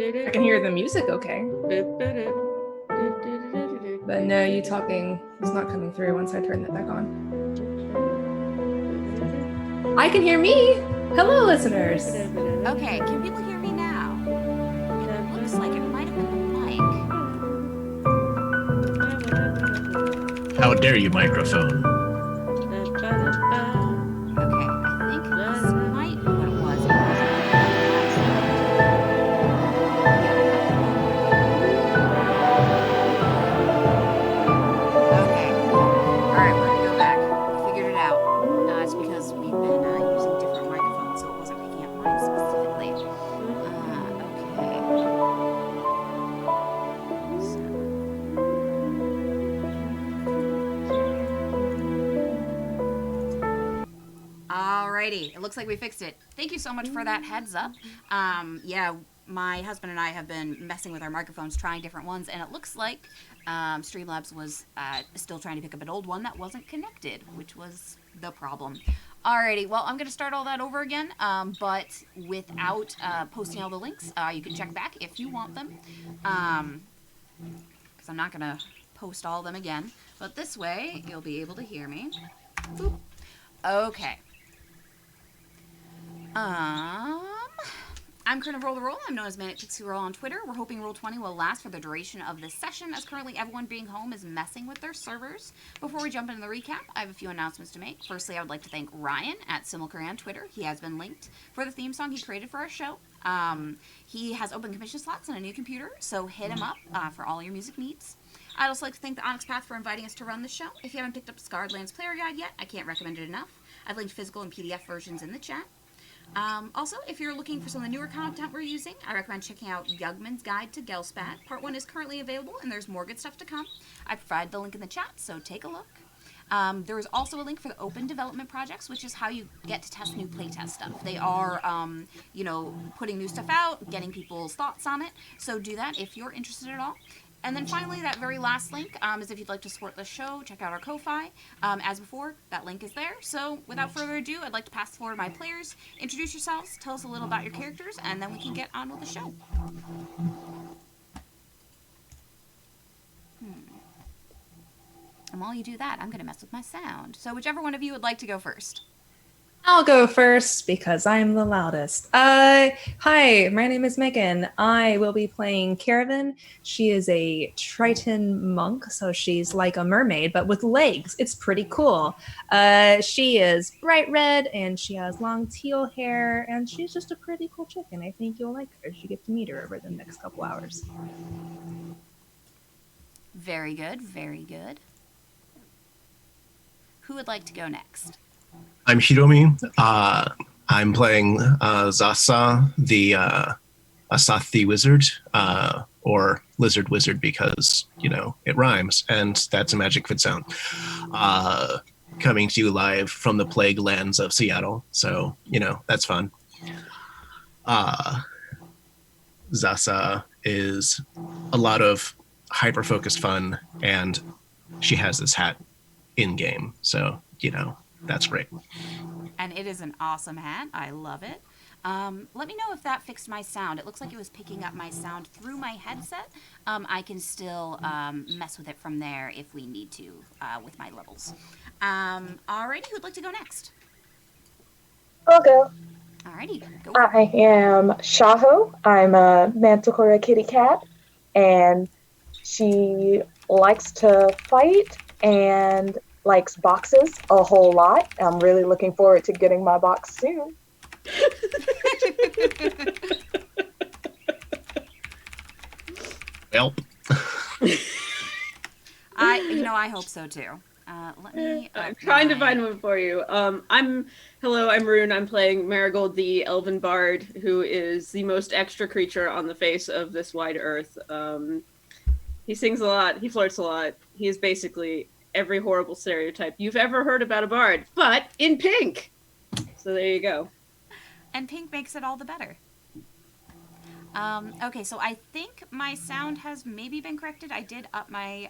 I can hear the music okay. But no, you talking is not coming through once I turn that back on. I can hear me! Hello, listeners! Okay, can people hear me now? It looks like it might have been the mic. How dare you, microphone? Okay, I think this might be what it was. Okay, alright, we're gonna go back. We figured it out. It's because we've been using different microphones, so it wasn't picking up mine specifically. Alrighty, it looks like we fixed it. Thank you so much for that heads up. Yeah, my husband and I have been messing with our microphones, trying different ones, and it looks like Streamlabs was still trying to pick up an old one that wasn't connected, which was the problem. Alrighty, well, I'm going to start all that over again, but without posting all the links. You can check back if you want them, because I'm not going to post all of them again. But this way, you'll be able to hear me. Boop. Okay. I'm Curtin of Roll the Roll. I'm known as Manic Pixie Roll on Twitter. We're hoping Roll20 will last for the duration of this session, as currently everyone being home is messing with their servers. Before we jump into the recap, I have a few announcements to make. Firstly, I would like to thank Ryan at Simulcurry on Twitter. He has been linked for the theme song he created for our show. He has open commission slots on a new computer, so hit him up for all your music needs. I'd also like to thank the Onyx Path for inviting us to run the show. If you haven't picked up Scarred Lands Player Guide yet, I can't recommend it enough. I've linked physical and PDF versions in the chat. Also, if you're looking for some of the newer content we're using, I recommend checking out Yugman's Guide to Gelspad. Part 1 is currently available, and there's more good stuff to come. I provided the link in the chat, so take a look. There is also a link for the open development projects, which is how you get to test new playtest stuff. They are, putting new stuff out, getting people's thoughts on it, so do that if you're interested at all. And then finally, that very last link is if you'd like to support the show, check out our Ko-Fi. As before, that link is there. So without further ado, I'd like to pass the floor to my players. Introduce yourselves, tell us a little about your characters, and then we can get on with the show. And while you do that, I'm going to mess with my sound. So whichever one of you would like to go first. I'll go first because I'm the loudest. Hi, my name is Megan. I will be playing Caravan. She is a Triton monk, so she's like a mermaid, but with legs. It's pretty cool. She is bright red, and she has long teal hair, and she's just a pretty cool chick, and I think you'll like her as you get to meet her over the next couple hours. Very good, very good. Who would like to go next? I'm Hiromi. I'm playing Zasa, the Asathi Wizard, or Lizard Wizard because, it rhymes, and that's a magic fit sound. Coming to you live from the plague lands of Seattle, so, that's fun. Zasa is a lot of hyper-focused fun, and she has this hat in-game, so, that's great. And it is an awesome hat. I love it. Let me know if that fixed my sound. It looks like it was picking up my sound through my headset. I can still mess with it from there if we need to with my levels. Alrighty, who'd like to go next? I'll go. Alrighty, go. I am Shaho. I'm a Manticore kitty cat, and she likes to fight and likes boxes a whole lot. I'm really looking forward to getting my box soon. Well, I hope so too. Let me. I'm trying to find one for you. I'm Rune. I'm playing Marigold, the Elven Bard, who is the most extra creature on the face of this wide earth. He sings a lot. He flirts a lot. He is basically every horrible stereotype you've ever heard about a bard, but in pink. So there you go. And pink makes it all the better. Okay, so I think my sound has maybe been corrected. I did up my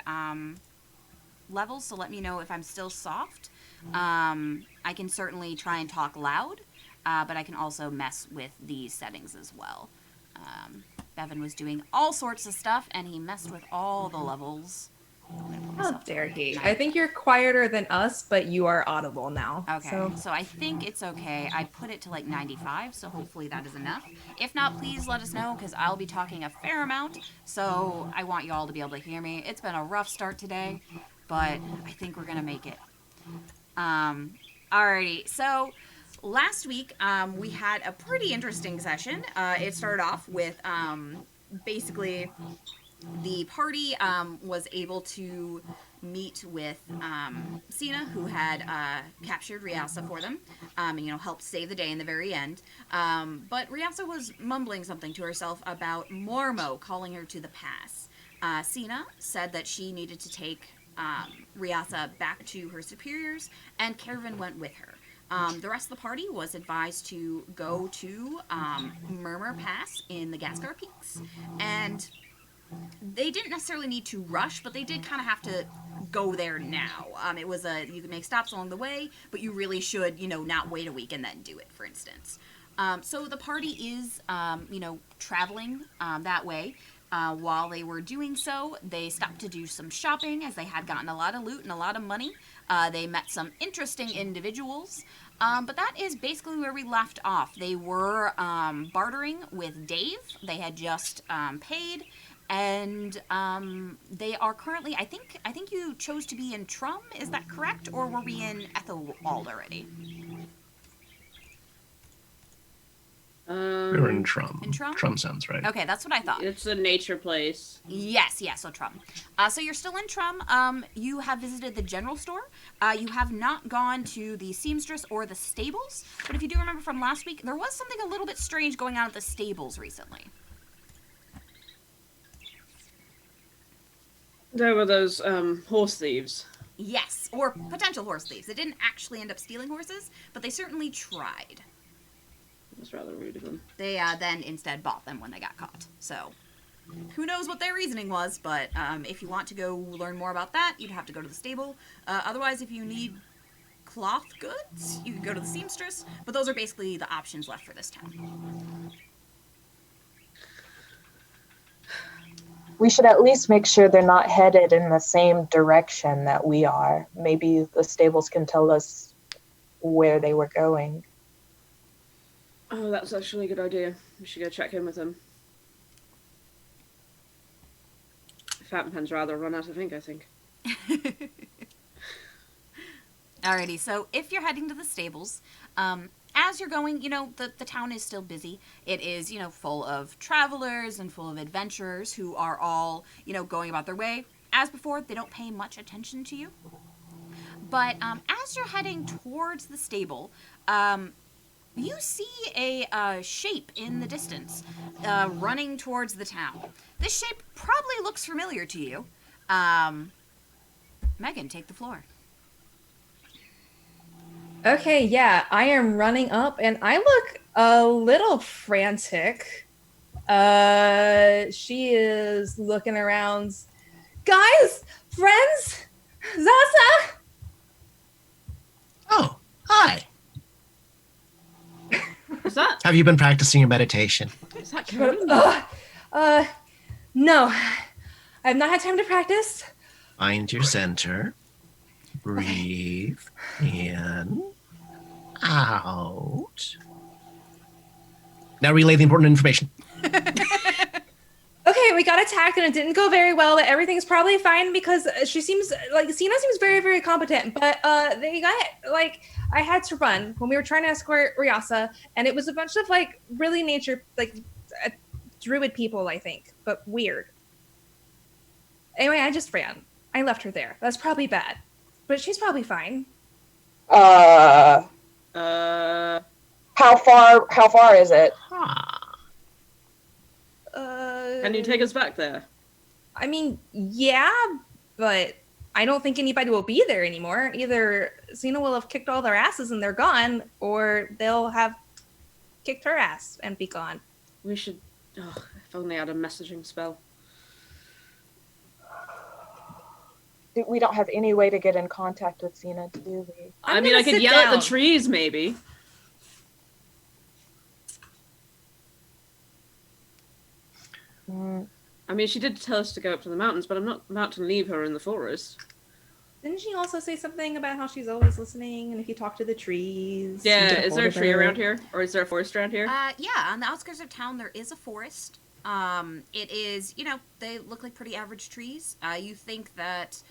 levels, so let me know if I'm still soft. I can certainly try and talk loud, but I can also mess with the settings as well. Bevan was doing all sorts of stuff, and he messed with all the levels. How dare he? I think you're quieter than us, but you are audible now. Okay, so I think it's okay. I put it to like 95, so hopefully that is enough. If not, please let us know, because I'll be talking a fair amount, so I want you all to be able to hear me. It's been a rough start today, but I think we're going to make it. Alrighty, so last week we had a pretty interesting session. It started off with basically the party was able to meet with Sina, who had captured Riasa for them, and helped save the day in the very end. But Riasa was mumbling something to herself about Mormo calling her to the pass. Sina said that she needed to take Riasa back to her superiors, and Caravan went with her. The rest of the party was advised to go to Murmur Pass in the Gascar Peaks, and they didn't necessarily need to rush, but they did kind of have to go there now. It was you could make stops along the way, but you really should, not wait a week and then do it, for instance. So the party is, traveling that way. While they were doing so, they stopped to do some shopping, as they had gotten a lot of loot and a lot of money. They met some interesting individuals, but that is basically where we left off. They were bartering with Dave. They had just paid, and they are currently, I think you chose to be in Trum, is that correct? Or were we in Ethelwald already? We were in Trum. In Trum? Trum sounds right. Okay, that's what I thought. It's a nature place. Yes, so Trum. So you're still in Trum. You have visited the general store. You have not gone to the seamstress or the stables. But if you do remember from last week, there was something a little bit strange going on at the stables recently. There were those horse thieves. Yes, or potential horse thieves. They didn't actually end up stealing horses, but they certainly tried. It was rather rude of them. They then instead bought them when they got caught. So, who knows what their reasoning was, but if you want to go learn more about that, you'd have to go to the stable. Otherwise, if you need cloth goods, you can go to the seamstress, but those are basically the options left for this town. We should at least make sure they're not headed in the same direction that we are. Maybe the stables can tell us where they were going. Oh, that's actually a good idea. We should go check in with them. Fountain pen's rather run out of ink, I think. Alrighty, so if you're heading to the stables, as you're going, the town is still busy. It is, full of travelers and full of adventurers who are all, going about their way. As before, they don't pay much attention to you. But as you're heading towards the stable, you see a shape in the distance running towards the town. This shape probably looks familiar to you. Megan, take the floor. Okay, yeah, I am running up and I look a little frantic. She is looking around. Guys, friends, Zasa. Oh, hi. Is that Have you been practicing your meditation? Karen? No, I've not had time to practice. Find your center. Breathe in, out. Now relay the important information. Okay, we got attacked and it didn't go very well, but everything's probably fine because she seems like Sina seems very, very competent. But they got I had to run when we were trying to escort Ryasa, and it was a bunch of really nature druid people, I think, but weird. Anyway, I just ran. I left her there. That's probably bad, but she's probably fine. How far is it? Can you take us back there? I mean, yeah, but I don't think anybody will be there anymore. Either Xena will have kicked all their asses and they're gone, or they'll have kicked her ass and be gone. We should... Oh, if only I had a messaging spell. We don't have any way to get in contact with Xena, do we? I mean, I could yell at the trees, maybe. I mean, she did tell us to go up to the mountains, but I'm not about to leave her in the forest. Didn't she also say something about how she's always listening and if you talk to the trees? Yeah, is there a tree around here? Or is there a forest around here? Yeah, on the outskirts of town there is a forest. It is, they look like pretty average trees. You think that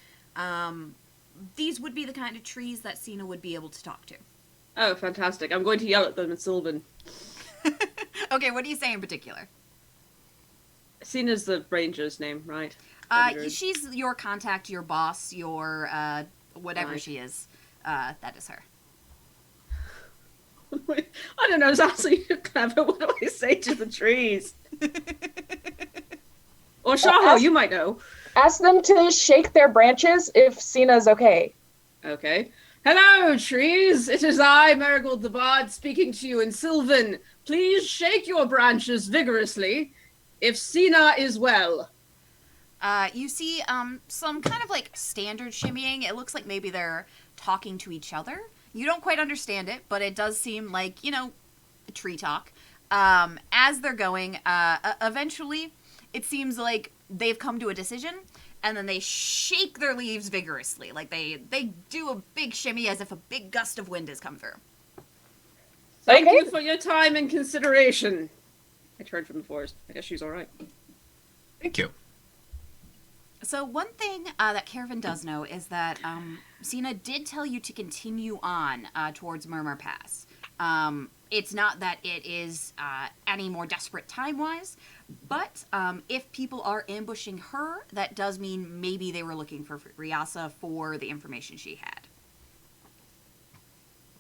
these would be the kind of trees that Sina would be able to talk to. Oh, fantastic. I'm going to yell at them in Sylvan. Okay, what do you say in particular? Sina's the ranger's name, right? She's your contact, your boss, your whatever Right. she is. That is her. I don't know, it's actually clever. What do I say to the trees? Or Shaho, you might know. Ask them to shake their branches if Sina's okay. Okay. Hello, trees! It is I, Marigold the Bard, speaking to you in Sylvan. Please shake your branches vigorously, if Sina is well. You see some kind of standard shimmying. It looks like maybe they're talking to each other. You don't quite understand it, but it does seem like, tree talk. As they're going, eventually, it seems like they've come to a decision, and then they shake their leaves vigorously. Like, they do a big shimmy as if a big gust of wind has come through. Thank you for your time and consideration. I turned from the forest. I guess she's all right. Thank you. So one thing that Caravan does know is that Sina did tell you to continue on towards Murmur Pass. it's not that it is any more desperate time-wise, but if people are ambushing her, that does mean maybe they were looking for Ryasa for the information she had.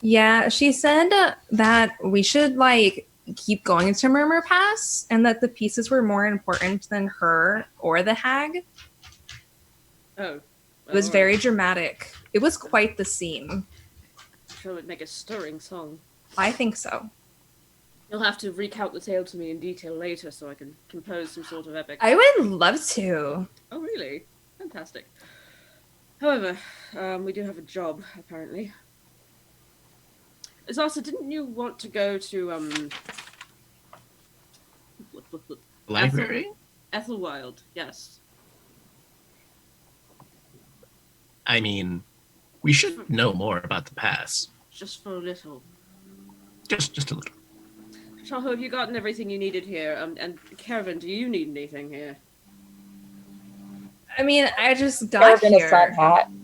Yeah, she said that we should like keep going to Murmur Pass and that the pieces were more important than her or the hag. Oh. It was very dramatic. It was quite the scene. Sure would make a stirring song. I think so. You'll have to recount the tale to me in detail later so I can compose some sort of epic. I would love to. Oh, really? Fantastic. However, we do have a job, apparently. Zasa, didn't you want to go to, Library? Ethelwild, yes. I mean, we should know more about the pass. Just for a little. Just a little. Shaho, have you gotten everything you needed here? And Kevin, do you need anything here? I mean, I just got Carved in a here. sun hat and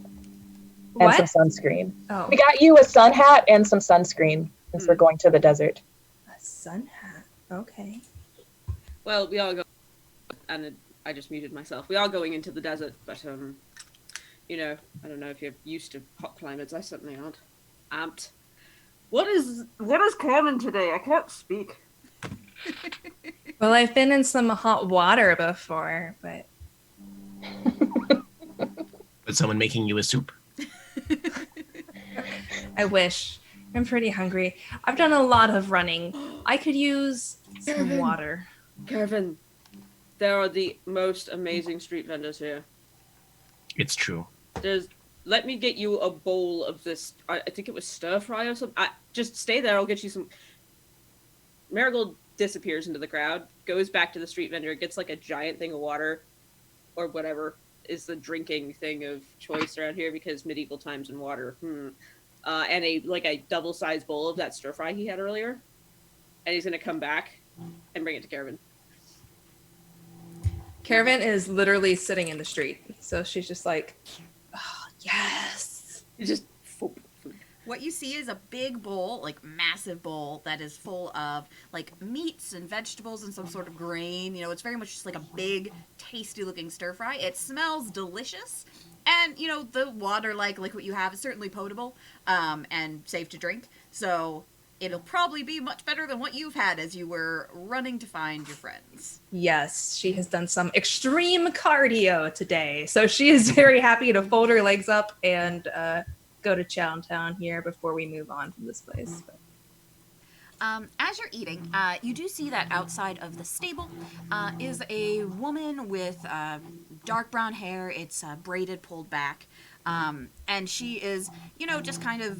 What? some sunscreen. Oh, We got you a sun hat and some sunscreen since we're going to the desert. a sun hat. Okay. Well, we are going... And I just muted myself. We are going into the desert, but, you know, I don't know if you're used to hot climates. I certainly aren't. Amped. What is canon today? I can't speak. Well, I've been in some hot water before, but Was someone making you a soup? I wish. I'm pretty hungry. I've done a lot of running. I could use some water. Kevin, there are the most amazing street vendors here. It's true. Let me get you a bowl of this. I think it was stir fry or something. Just stay there. I'll get you some. Marigold disappears into the crowd, goes back to the street vendor, gets like a giant thing of water, or whatever is the drinking thing of choice around here because medieval times and water. And a double-sized bowl of that stir fry he had earlier, and he's gonna come back and bring it to Caravan. Caravan is literally sitting in the street, so she's just like, oh, yes. He just. What you see is a big bowl, like massive bowl, that is full of like meats and vegetables and some sort of grain. You know, it's very much just like a big, tasty looking stir fry. It smells delicious. And, you know, the water, like what you have, is certainly potable and safe to drink. So it'll probably be much better than what you've had as you were running to find your friends. Yes, she has done some extreme cardio today, so she is very happy to fold her legs up and go to Chowntown here before we move on from this place. As you're eating, you do see that outside of the stable is a woman with dark brown hair. It's braided, pulled back. And she is, you know, just kind of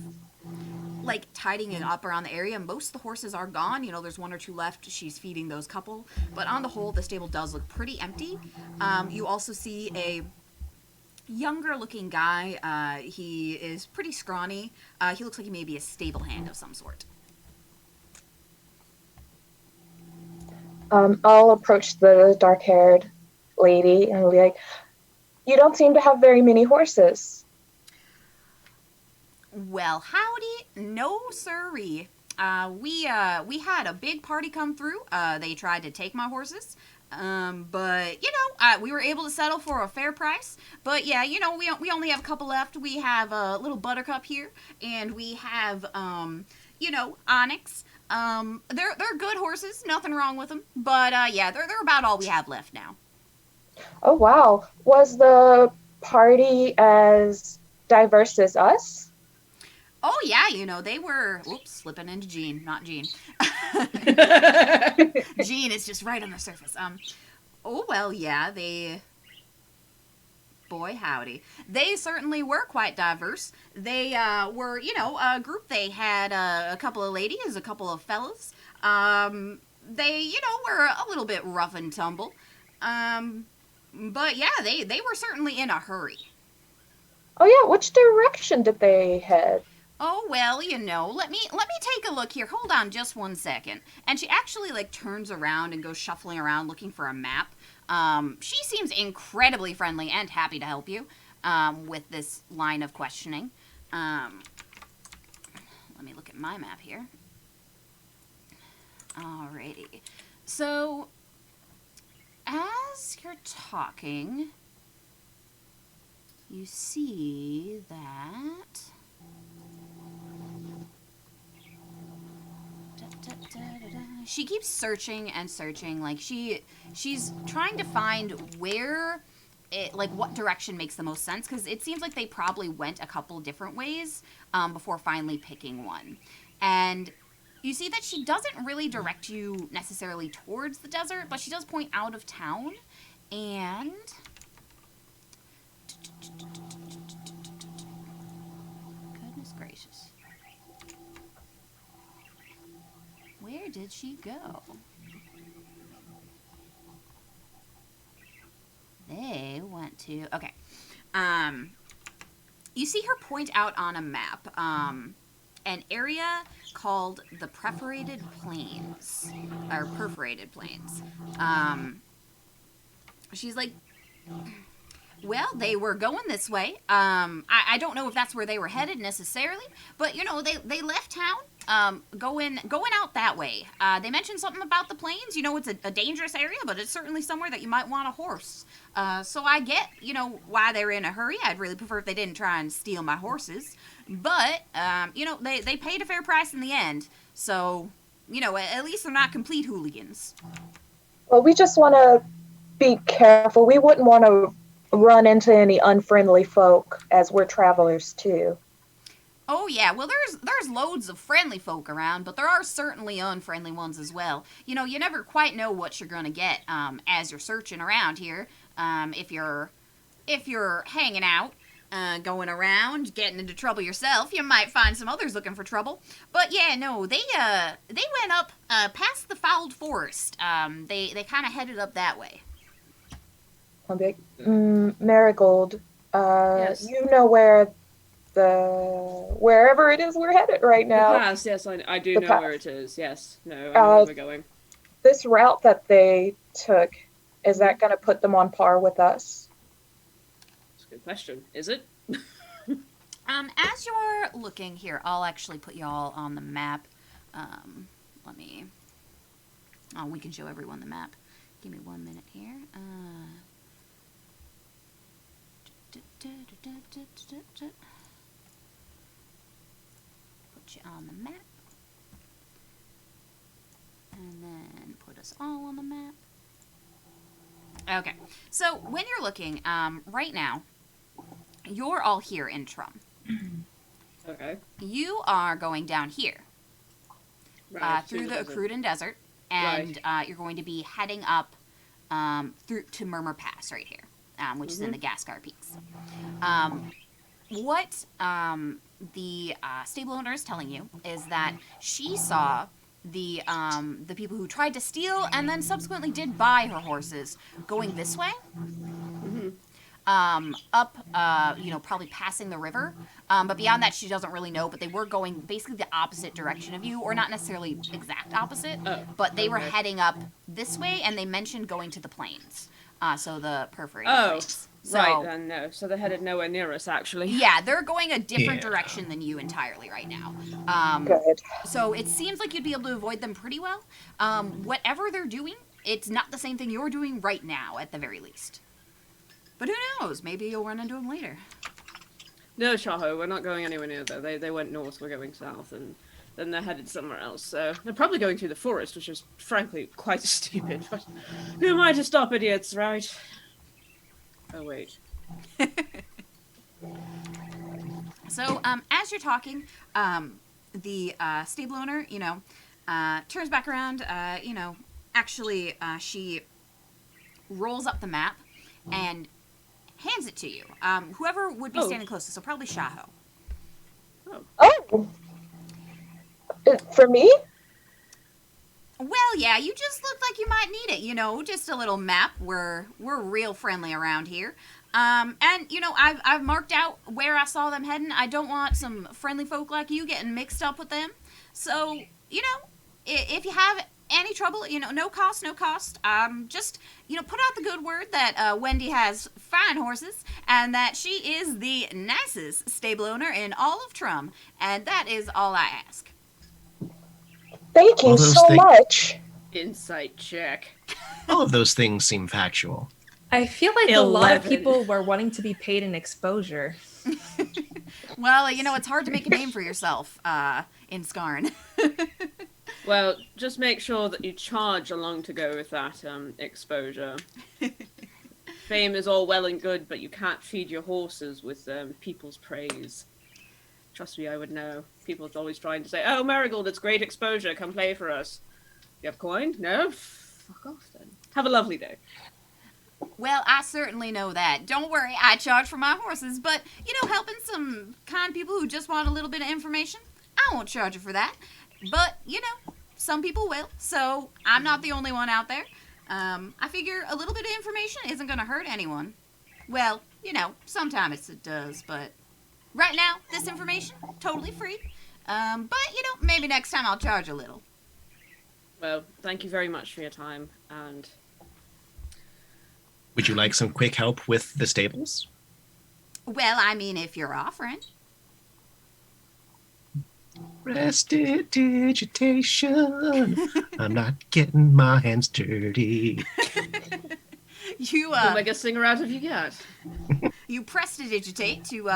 like tidying it up around the area. Most of the horses are gone. You know, there's one or two left. She's feeding those couple. But on the whole, the stable does look pretty empty. You also see a younger looking guy. He is pretty scrawny. He looks like he may be a stable hand of some sort. I'll approach the dark-haired lady and be like, you don't seem to have very many horses. Well, howdy. No, sirree. We had a big party come through. They tried to take my horses. But, you know, we were able to settle for a fair price. But, yeah, you know, we only have a couple left. We have a little Buttercup here, and we have, you know, Onyx. They're good horses, nothing wrong with them. But, yeah, they're about all we have left now. Oh, wow. Was the party as diverse as us? Oh, yeah, you know, they were... Oops, slipping into Jean, not Jean. Jean is just right on the surface. Oh, well, yeah, they... Boy, howdy. They certainly were quite diverse. They were, you know, a group. They had a couple of ladies, a couple of fellas. They, you know, were a little bit rough and tumble. But, yeah, they were certainly in a hurry. Oh, yeah. Which direction did they head? Oh, well, you know, let me take a look here. Hold on just one second. And she actually, like, turns around and goes shuffling around looking for a map. She seems incredibly friendly and happy to help you with this line of questioning. Let me look at my map here. Alrighty. So, as you're talking, you see that... She keeps searching and searching. Like, she's trying to find where... what direction makes the most sense, because it seems like they probably went a couple different ways before finally picking one. And you see that she doesn't really direct you necessarily towards the desert, but she does point out of town. And... goodness gracious. Where did she go? They went to... okay. You see her point out on a map an area called the Perforated Plains. Or Perforated Plains. She's like... well, they were going this way. I don't know if that's where they were headed necessarily, but, you know, they left town, going out that way. They mentioned something about the plains. You know, it's a dangerous area, but it's certainly somewhere that you might want a horse. So I get, you know, why they're in a hurry. I'd really prefer if they didn't try and steal my horses. But, you know, they paid a fair price in the end. So, you know, at least they're not complete hooligans. Well, we just want to be careful. We wouldn't want to run into any unfriendly folk, as we're travelers too. Oh yeah, well there's loads of friendly folk around, but there are certainly unfriendly ones as well. You know, you never quite know what you're gonna get as you're searching around here. If you're hanging out, going around, getting into trouble yourself, you might find some others looking for trouble. But yeah, no, they went up past the fouled forest. They kind of headed up that way. Okay. Marigold, Yes. you know wherever it is we're headed right The now. pass, yes, I do The know pass. where it is. Yes, no, I know where we're going. This route that they took, is that going to put them on par with us? That's a good question. Is it? As you're looking here, I'll actually put y'all on the map. Let me... oh, we can show everyone the map. Give me 1 minute here. Put you on the map. And then put us all on the map. Okay, so when you're looking, right now, you're all here in Trum. Okay. You are going down here. Right. Through the desert. Akruden Desert, and you're going to be heading up through to Murmur Pass right here, which is in the Gascar Peaks. What the stable owner is telling you is that she saw the people who tried to steal and then subsequently did buy her horses going this way. Up, you know, probably passing the river. But beyond that, she doesn't really know, but they were going basically the opposite direction of you, or not necessarily exact opposite, but they were heading up this way, and they mentioned going to the plains. So the Perforated Plains. So, right then, no. So they're headed nowhere near us, actually. yeah, they're going a different Yeah. direction than you entirely right now. Good. So it seems like you'd be able to avoid them pretty well. Whatever they're doing, it's not the same thing you're doing right now, at the very least. But who knows? Maybe you'll run into them later. No, Shaho, we're not going anywhere near there. They went north, we're going south, and then they're headed somewhere else. So they're probably going through the forest, which is frankly quite stupid. But who am I to stop idiots, right? Oh, wait. So, as you're talking, the stable owner, you know, turns back around, you know, actually, she rolls up the map and hands it to you. Whoever would be standing closest, so probably Shaho. Oh! For me? Well, yeah, you just look like you might need it, you know, just a little map. We're real friendly around here. And, you know, I've marked out where I saw them heading. I don't want some friendly folk like you getting mixed up with them. So, you know, if you have any trouble, you know, no cost. Just, you know, put out the good word that Wendy has fine horses and that she is the nicest stable owner in all of Trum. And that is all I ask. Thank you All those so things- much. Insight check. All of those things seem factual. I feel like a lot of 11. people were wanting to be paid in exposure. Well, you know, it's hard to make a name for yourself in Skarn. Well, just make sure that you charge along to go with that exposure. Fame is all well and good, but you can't feed your horses with people's praise. Trust me, I would know. People are always trying to say, "Oh, Marigold, it's great exposure. Come play for us." You have coin? No? Fuck off then. Have a lovely day. Well, I certainly know that. Don't worry, I charge for my horses, but, you know, helping some kind people who just want a little bit of information, I won't charge you for that. But, you know, some people will, so I'm not the only one out there. I figure a little bit of information isn't going to hurt anyone. Well, you know, sometimes it does, but right now, this information, totally free. But, you know, maybe next time I'll charge a little. Well, thank you very much for your time, and Would you like some quick help with the stables? Well, I mean, if you're offering. Prestidigitation. I'm not getting my hands dirty. You, we'll make a singer out of you yet. You prestidigitate to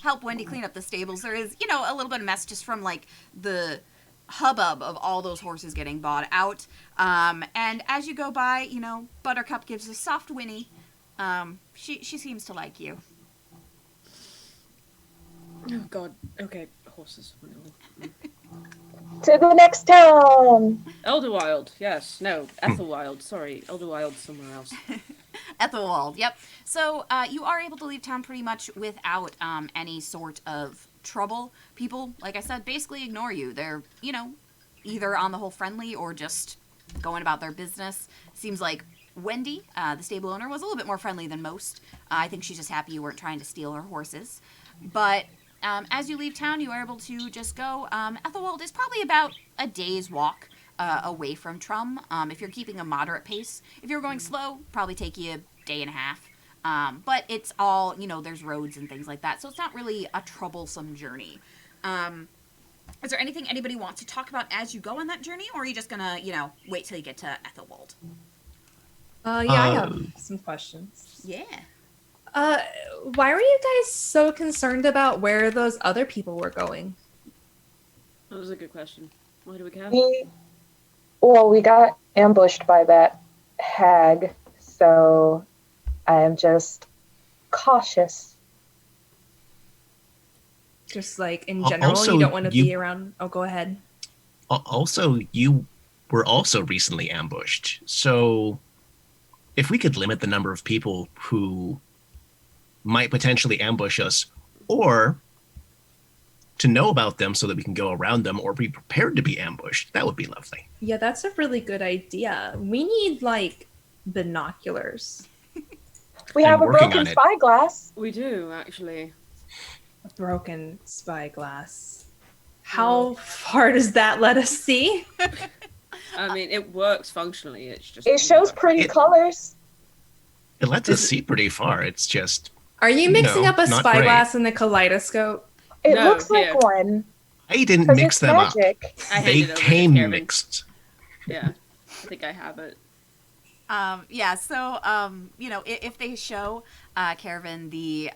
help Wendy clean up the stables. There is, you know, a little bit of mess just from, like, the hubbub of all those horses getting bought out. And as you go by, you know, Buttercup gives a soft whinny. She seems to like you. Oh, God. Okay, horses. To the next town. Elderwild, yes. No, Ethelwild. Sorry, Elderwild somewhere else. Ethelwald, yep. So you are able to leave town pretty much without any sort of trouble. People, like I said, basically ignore you. They're, you know, either on the whole friendly or just going about their business. Seems like Wendy, the stable owner, was a little bit more friendly than most. I think she's just happy you weren't trying to steal her horses. But as you leave town, you are able to just go. Ethelwald is probably about a day's walk away from Trum. If you're keeping a moderate pace. If you're going slow, probably take you a day and a half. But it's all, you know, there's roads and things like that. So it's not really a troublesome journey. Is there anything anybody wants to talk about as you go on that journey? Or are you just going to, you know, wait till you get to Ethelwald? Yeah, I have some questions. Yeah. Why were you guys so concerned about where those other people were going? That was a good question. Why do we care? We got ambushed by that hag, so I am just cautious. Just like in general, Also, you don't want to be around. Oh, go ahead. Also, you were also recently ambushed. So if we could limit the number of people who might potentially ambush us, or to know about them so that we can go around them or be prepared to be ambushed, that would be lovely. Yeah, that's a really good idea. We need, like, binoculars. We have a working broken on it. spyglass. We do, actually. A broken spyglass. How far does that let us see? I mean, it works functionally. It's just It shows pretty colors. It lets us see pretty far. It's just, Are you mixing No, up a not spyglass and a kaleidoscope? It No, looks like here. one. I didn't 'cause mix it's them up. magic. I They handed over to came Kevin. mixed. Yeah, I think I have it. Yeah, so, you know, if they show Caravan the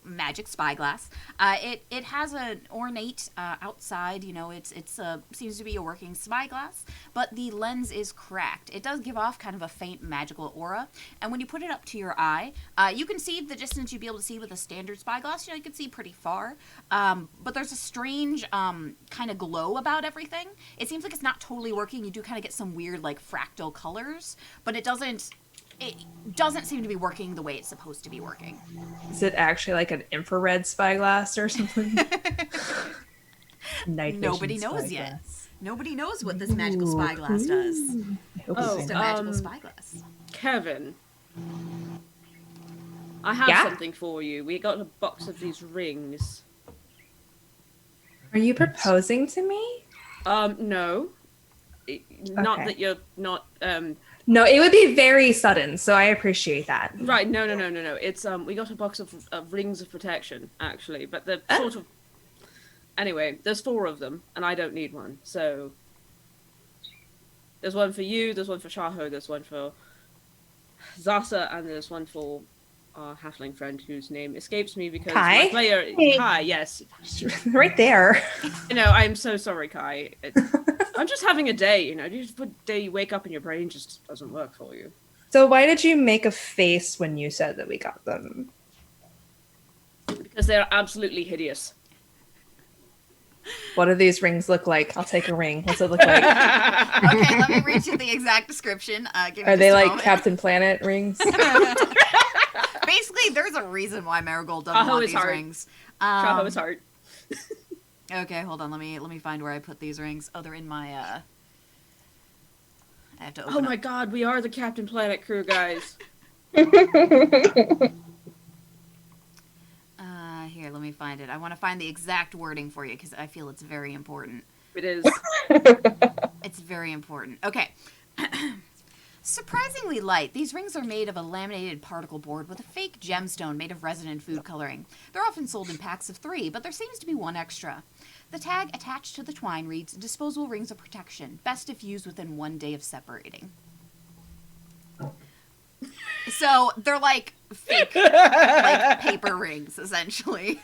magic spyglass, it has an ornate outside, you know, it's seems to be a working spyglass, but the lens is cracked. It does give off kind of a faint magical aura, and when you put it up to your eye, you can see the distance you'd be able to see with a standard spyglass. You know, you can see pretty far, but there's a strange kind of glow about everything. It seems like it's not totally working. You do kind of get some weird, like, fractal colors, but it doesn't seem to be working the way it's supposed to be working. Is it actually like an infrared spyglass or something? Night vision Nobody knows yet. spyglass. Nobody knows what this magical spyglass does. I hope Oh, it's Just a not. magical spyglass. Kevin, I have Yeah? something for you. We got a box of these rings. Are you proposing to me? No. Not Okay. that you're not, No, it would be very sudden, so I appreciate that. Right, no. It's, we got a box of rings of protection, actually, but they're sort of... Anyway, there's 4 of them, and I don't need one, so... There's one for you, there's one for Shaho, there's one for Zasa, and there's one for our halfling friend whose name escapes me because Kai? my player... Hey. Kai, yes. Right there. I'm so sorry, Kai. I'm just having a day, you just put day you wake up and your brain just doesn't work for you. So why did you make a face when you said that we got them? Because they're absolutely hideous. What do these rings look like? I'll take a ring. What's it look like? Okay, let me read you the exact description. Give me Are just they a like moment. Captain Planet rings? Basically, there's a reason why Marigold doesn't Shaho want is these hard. rings. Shaho is hard. Okay, hold on. Let me find where I put these rings. Oh, they're in my. I have to open. Oh my god, we are the Captain Planet crew, guys. Here, let me find it. I want to find the exact wording for you because I feel it's very important. It is. It's very important. Okay. Surprisingly light, these rings are made of a laminated particle board with a fake gemstone made of resin and food coloring. They're often sold in packs of 3, but there seems to be one extra. The tag attached to the twine reads, "Disposable rings of protection, best if used within 1 day of separating." So they're like fake, like paper rings, essentially.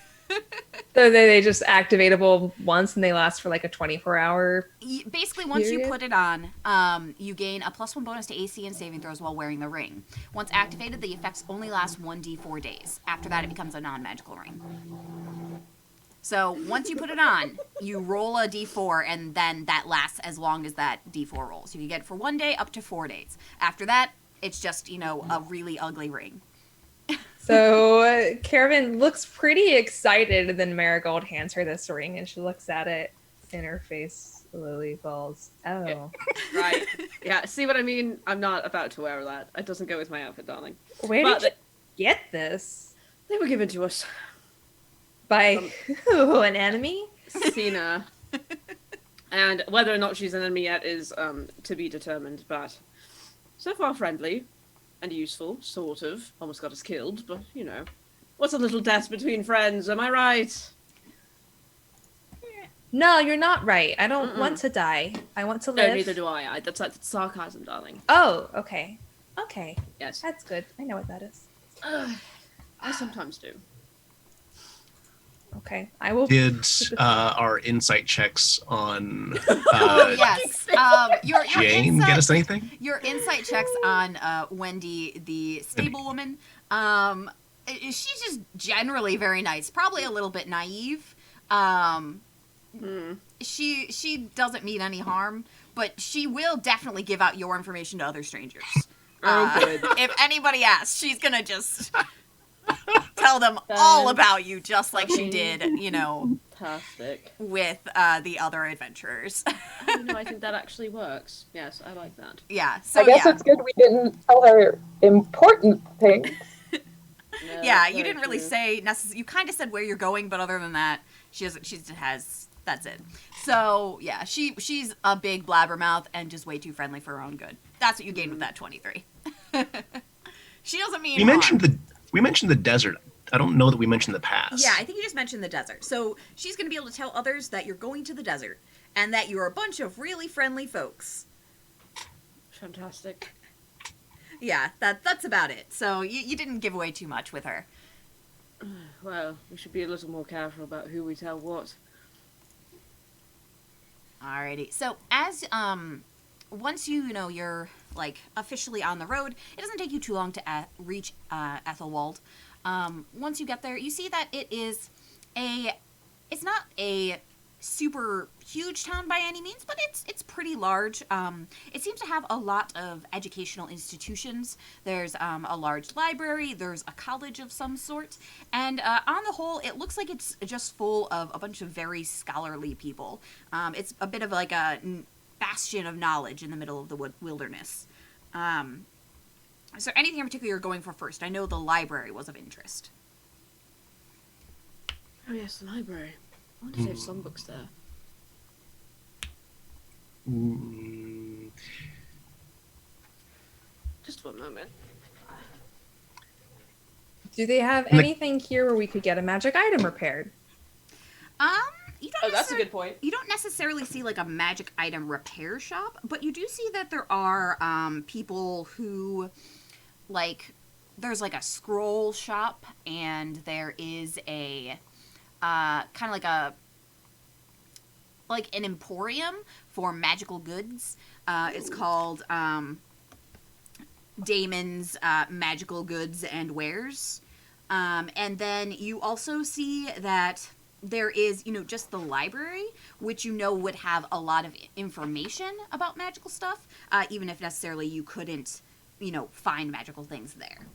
So they just activatable once and they last for like a 24-hour. Basically, once you Period? put it on, you gain a +1 bonus to AC and saving throws while wearing the ring. Once activated, the effects only last 1d4 days. After that, it becomes a non-magical ring. So once you put it on, you roll a d4, and then that lasts as long as that d4 rolls. You can get it for 1 day up to 4 days. After that, it's just, a really ugly ring. So Caravan looks pretty excited, and then Marigold hands her this ring, and she looks at it, and her face slowly falls. Oh. Right. Yeah, see what I mean? I'm not about to wear that. It doesn't go with my outfit, darling. Where But did you get this? They were given to us. By who? An enemy? Cena. And whether or not she's an enemy yet is to be determined, but so far friendly and useful, sort of. Almost got us killed, but what's a little death between friends, am I right? No, you're not right. I don't want to die. I want to No, live. neither do I. That's sarcasm, darling. Oh, okay. Okay. Yes. That's good. I know what that is. I sometimes do. Okay. I will. Did our insight checks on Yes. Your Jane insight, get us anything? Your insight checks on Wendy, the stable woman. She's just generally very nice. Probably a little bit naive. She doesn't mean any harm, but she will definitely give out your information to other strangers. Good. If anybody asks, she's gonna just tell them all about you, just like she did, Fantastic. with the other adventurers. I think that actually works. Yes, I like that. Yeah. So I guess it's good we didn't tell her important things. No, yeah, that's you very didn't really true. say you kind of said where you're going, but other than that, she has that's it. So yeah, she's a big blabbermouth and just way too friendly for her own good. That's what you gained with that 23. She doesn't mean harm. We mentioned the desert. I don't know that we mentioned the pass. Yeah, I think you just mentioned the desert. So she's going to be able to tell others that you're going to the desert and that you're a bunch of really friendly folks. Fantastic. Yeah, that's about it. So you didn't give away too much with her. Well, we should be a little more careful about who we tell what. Alrighty. So as once you're like officially on the road, it doesn't take you too long to reach Ethelwald. Once you get there, you see that it's not a super huge town by any means, but it's pretty large. It seems to have a lot of educational institutions. There's a large library, there's a college of some sort, and on the whole, it looks like it's just full of a bunch of very scholarly people. It's a bit of like a bastion of knowledge in the middle of the wilderness. Is there anything in particular you're going for first? I know the library was of interest. Oh yes, the library. I want to save some books there. Mm, Just one moment. Do they have anything here where we could get a magic item repaired? You don't Oh, that's a good point. You don't necessarily see like a magic item repair shop, but you do see that there are people who, like, there's like a scroll shop, and there is a kind of like an emporium for magical goods. It's called Damon's Magical Goods and Wares. And then you also see that there is, just the library, which would have a lot of information about magical stuff, even if necessarily you couldn't, find magical things there.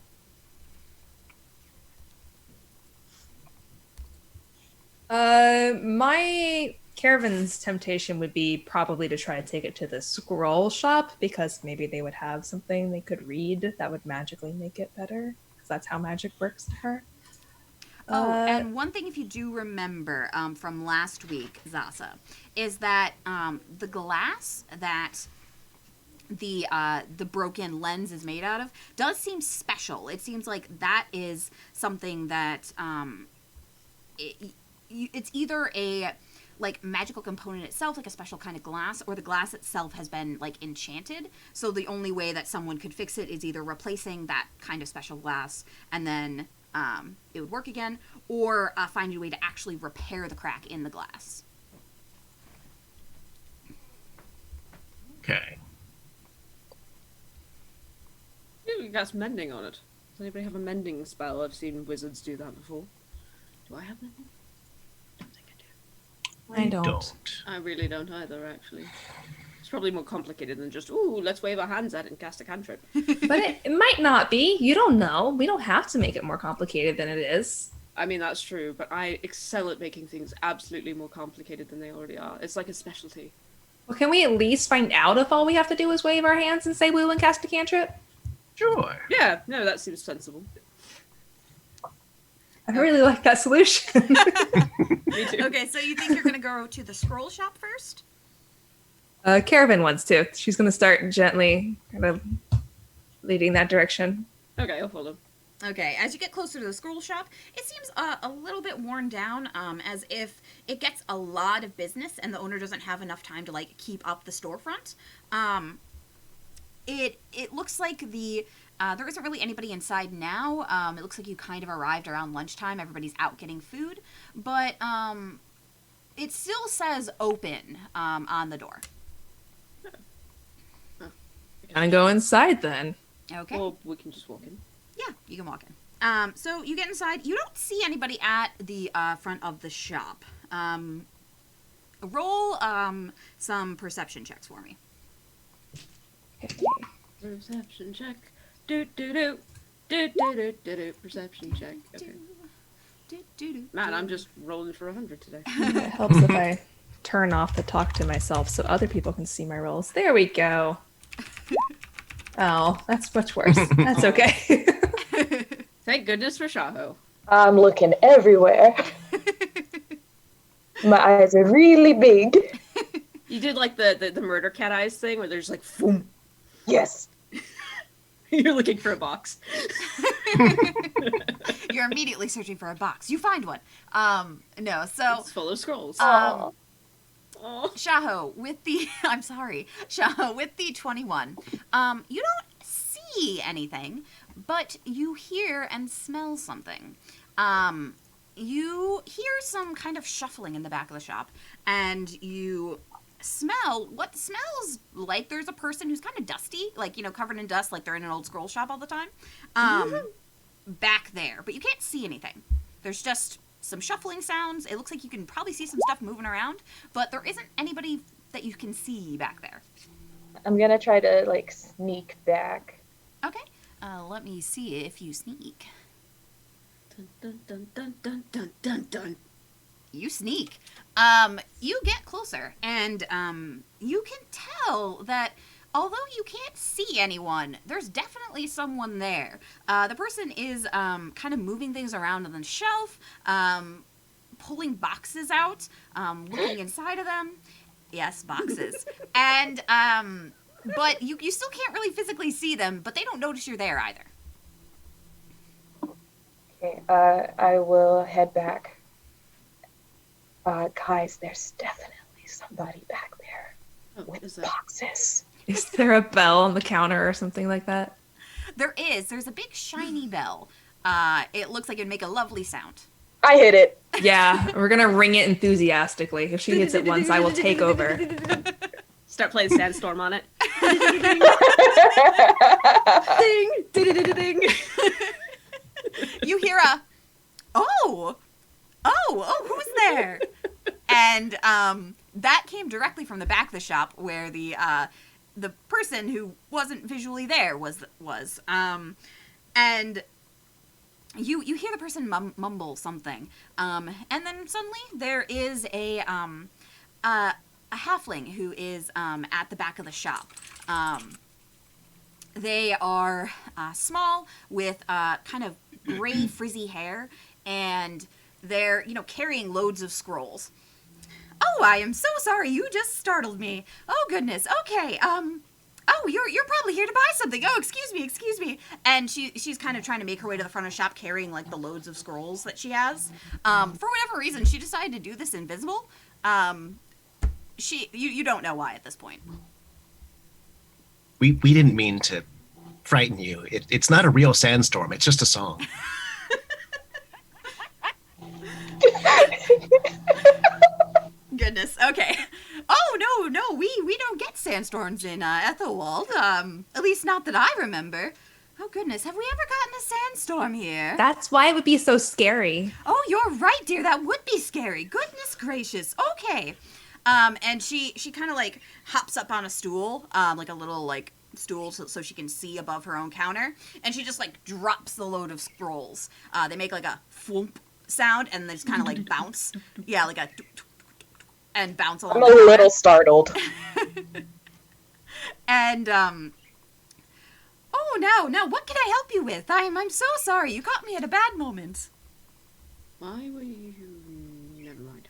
My Caravan's temptation would be probably to try to take it to the scroll shop, because maybe they would have something they could read that would magically make it better, because that's how magic works to her. And one thing, if you do remember from last week, Zasa, is that the glass that the broken lens is made out of does seem special. It seems like that is something that it's either a like magical component itself, like a special kind of glass, or the glass itself has been like enchanted. So the only way that someone could fix it is either replacing that kind of special glass and then it would work again, or find a way to actually repair the crack in the glass. Okay. You got some mending on it. Does anybody have a mending spell? I've seen wizards do that before. Do I have mending? I don't think I do. I don't. I really don't either, actually. It's probably more complicated than just, ooh, let's wave our hands at it and cast a cantrip. But it might not be. You don't know. We don't have to make it more complicated than it is. I mean, that's true, but I excel at making things absolutely more complicated than they already are. It's like a specialty. Well, can we at least find out if all we have to do is wave our hands and say woo and cast a cantrip? Sure. Yeah, no, that seems sensible. I really like that solution. Me too. Okay, so you think you're going to go to the scroll shop first? Caravan wants to. She's going to start gently kind of leading that direction. Okay, I'll follow. Okay, as you get closer to the scroll shop, it seems a little bit worn down, as if it gets a lot of business and the owner doesn't have enough time to, like, keep up the storefront. It looks like there isn't really anybody inside now. It looks like you kind of arrived around lunchtime. Everybody's out getting food, but it still says open on the door. Gonna go inside then. Okay. Or we can just walk in. Yeah, you can walk in. So you get inside. You don't see anybody at the front of the shop. Roll some perception checks for me. Perception check. Do do do. Do do do do do. Perception check. Okay. Man, I'm just rolling for 100 today. It helps if I turn off the talk to myself so other people can see my rolls. There we go. Oh, that's much worse. That's okay. Thank goodness for Shaho. I'm looking everywhere. My eyes are really big. You did like the murder cat eyes thing where there's like, boom. Yes. You're looking for a box. You're immediately searching for a box. You find one. No, so It's full of scrolls. Aw. Shaho with the Shaho with the 21. You don't see anything, but you hear and smell something. You hear some kind of shuffling in the back of the shop, and you smell what smells like there's a person who's kind of dusty, like, covered in dust, like they're in an old scroll shop all the time, back there. But you can't see anything. There's just some shuffling sounds. It looks like you can probably see some stuff moving around, but there isn't anybody that you can see back there. I'm gonna try to sneak back. Okay. Let me see if you sneak. Dun, dun, dun, dun, dun, dun, dun, dun. You sneak. You get closer, and you can tell that although you can't see anyone, there's definitely someone there. The person is kind of moving things around on the shelf, pulling boxes out, looking inside of them. Yes, boxes. And but you still can't really physically see them, but they don't notice you're there either. Okay, I will head back. Guys, there's definitely somebody back there Oh, with is that? boxes. Is there a bell on the counter or something like that? There's a big shiny bell. It looks like it'd make a lovely sound. I hit it. Yeah, we're gonna ring it enthusiastically. If she hits it once, I will take over. Start playing Sandstorm on it. Ding! Ding! You hear a, oh, who's there? And that came directly from the back of the shop where the person who wasn't visually there was. And you hear the person mumble something, and then suddenly there is a halfling who is at the back of the shop. They are small with kind of gray frizzy hair, and they're carrying loads of scrolls. Oh, I am so sorry. You just startled me. Oh goodness. Okay. Oh, you're probably here to buy something. Oh, excuse me. And she's kind of trying to make her way to the front of the shop, carrying like the loads of scrolls that she has. For whatever reason, she decided to do this invisible. You don't know why at this point. We didn't mean to frighten you. It's not a real sandstorm. It's just a song. Goodness. Okay. Oh no, we don't get sandstorms in Ethelwald. At least not that I remember. Oh goodness, have we ever gotten a sandstorm here? That's why it would be so scary. Oh, you're right, dear. That would be scary. Goodness gracious. Okay. And she kind of like hops up on a stool, like a little like stool so she can see above her own counter, and she just like drops the load of scrolls. They make like a thwomp sound, and they just kind of like bounce. Yeah, like a and bounce along. I'm a little startled. And oh, now what can I help you with? I'm so sorry. You caught me at a bad moment. Why were you? Never mind.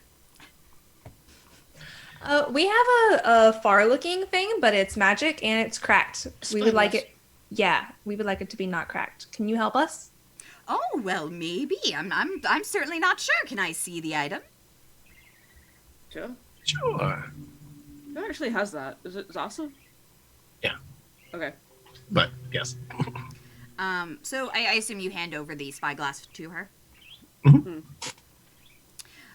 We have a far-looking thing, but it's magic and it's cracked. We would like it. Yeah, we would like it to be not cracked. Can you help us? Oh well, maybe. I'm certainly not sure. Can I see the item? Sure. Sure. Who actually has that? Is it Zasa? Yeah. Okay. But yes. So I assume you hand over the spyglass to her? Mm-hmm.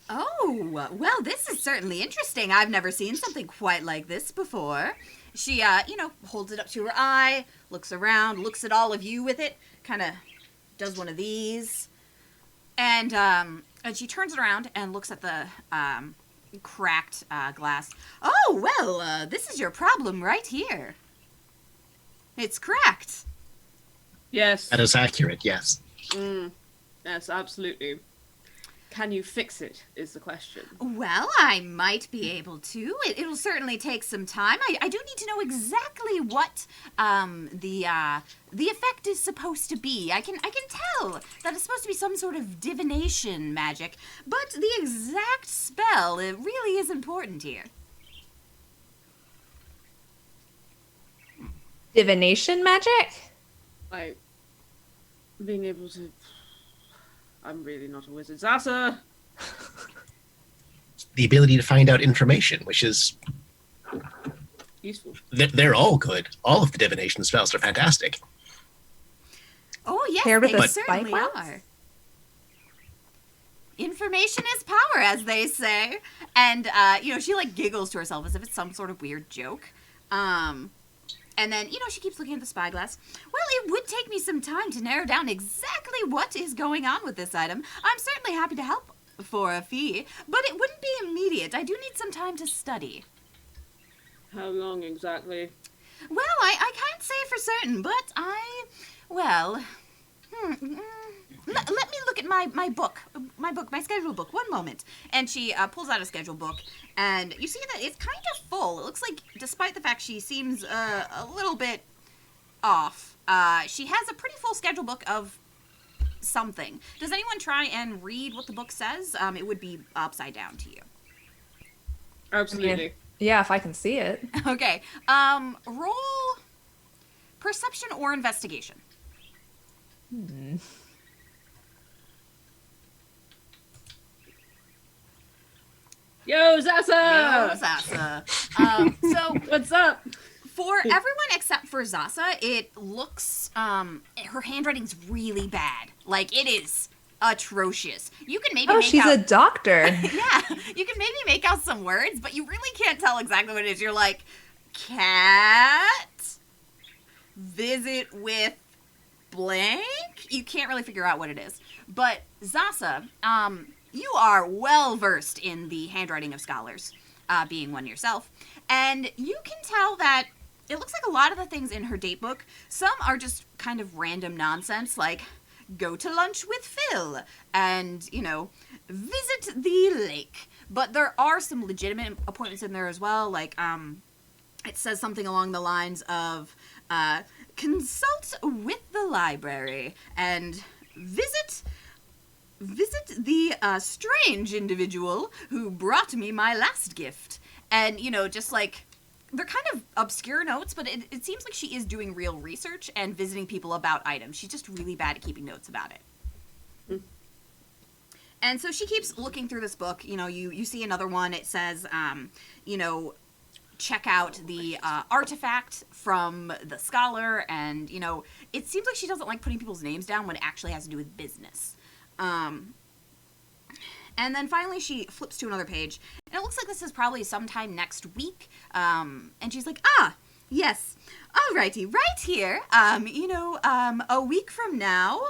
Oh, well, this is certainly interesting. I've never seen something quite like this before. She, holds it up to her eye, looks around, looks at all of you with it, kind of does one of these, and she turns it around and looks at the, cracked, glass. Oh, well, this is your problem right here. It's cracked. Yes. That is accurate, yes. Yes, absolutely. Can you fix it, is the question. Well, I might be able to. It'll certainly take some time. I do need to know exactly what the effect is supposed to be. I can tell that it's supposed to be some sort of divination magic, but the exact spell, it really is important here. Divination magic? Like, being able to... I'm really not a wizard. Zasa! The ability to find out information, which is... Useful. They're all good. All of the divination spells are fantastic. Oh, yes, Paired with they a certainly spyglass? are. Information is power, as they say. And, she, like, giggles to herself as if it's some sort of weird joke. And then, she keeps looking at the spyglass. Well, it would take me some time to narrow down exactly what is going on with this item. I'm certainly happy to help for a fee, but it wouldn't be immediate. I do need some time to study. How long exactly? Well, I can't say for certain, but let me look at my book. My schedule book. One moment. And she pulls out a schedule book, and you see that it's kind of full. It looks like, despite the fact she seems a little bit off, she has a pretty full schedule book of something. Does anyone try and read what the book says? It would be upside down to you. Absolutely. Yeah, if I can see it. Okay. Roll perception or investigation. Yo, Zasa! Yo, Zasa. So What's up? for everyone except for Zasa, it looks her handwriting's really bad. Like it is atrocious. You can maybe Oh, make she's out a doctor. yeah, you can maybe make out some words, but you really can't tell exactly what it is. You're like, cat, visit with blank. You can't really figure out what it is. But Zasa, you are well versed in the handwriting of scholars, being one yourself, and you can tell that it looks like a lot of the things in her date book, some are just kind of random nonsense, like go to lunch with Phil, and, you know, visit the lake. But there are some legitimate appointments in there as well, like, it says something along the lines of, consult with the library, and visit the strange individual who brought me my last gift. And, you know, just like, they're kind of obscure notes, but it seems like she is doing real research and visiting people about items. She's just really bad at keeping notes about it. Mm. And so she keeps looking through this book. You know, you see another one. It says, you know, check out the artifact from the scholar. And, you know, it seems like she doesn't like putting people's names down when it actually has to do with business. And then finally she flips to another page, and it looks like this is probably sometime next week. And she's like, yes, alrighty, right here. You know, a week from now,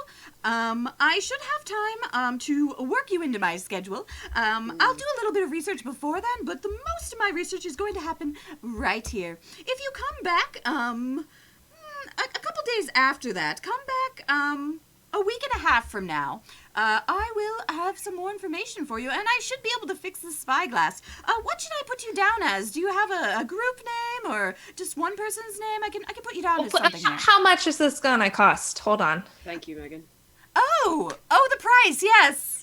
I should have time to work you into my schedule. I'll do a little bit of research before then, but the most of my research is going to happen right here. If you come back, a couple days after that, come back, a week and a half from now, I will have some more information for you, and I should be able to fix the spyglass. What should I put you down as? Do you have a group name or just one person's name? I can put you down as something here. How much is this gonna cost? Hold on. Thank you, Megan. Oh, the price. Yes.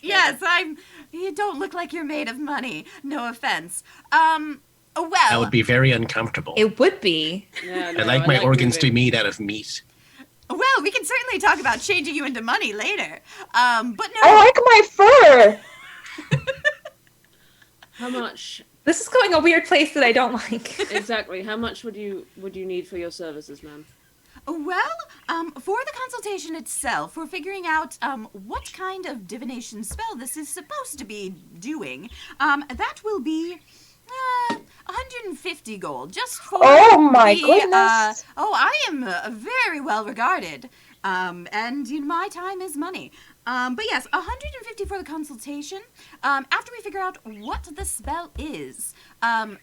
You don't look like you're made of money. No offense. Well, That would be very uncomfortable. It would be. Yeah, I like my organs to be moving. made out of meat. well, we can certainly talk about changing you into money later. But no. I like my fur. How much This is going a weird place that I don't like. exactly? How much would you need for your services, ma'am? Well, for the consultation itself, we're figuring out what kind of divination spell this is supposed to be doing. That will be 150 gold, just for Oh my the, goodness. I am very well regarded, and my time is money. But yes, 150 for the consultation. After we figure out what the spell is, it'll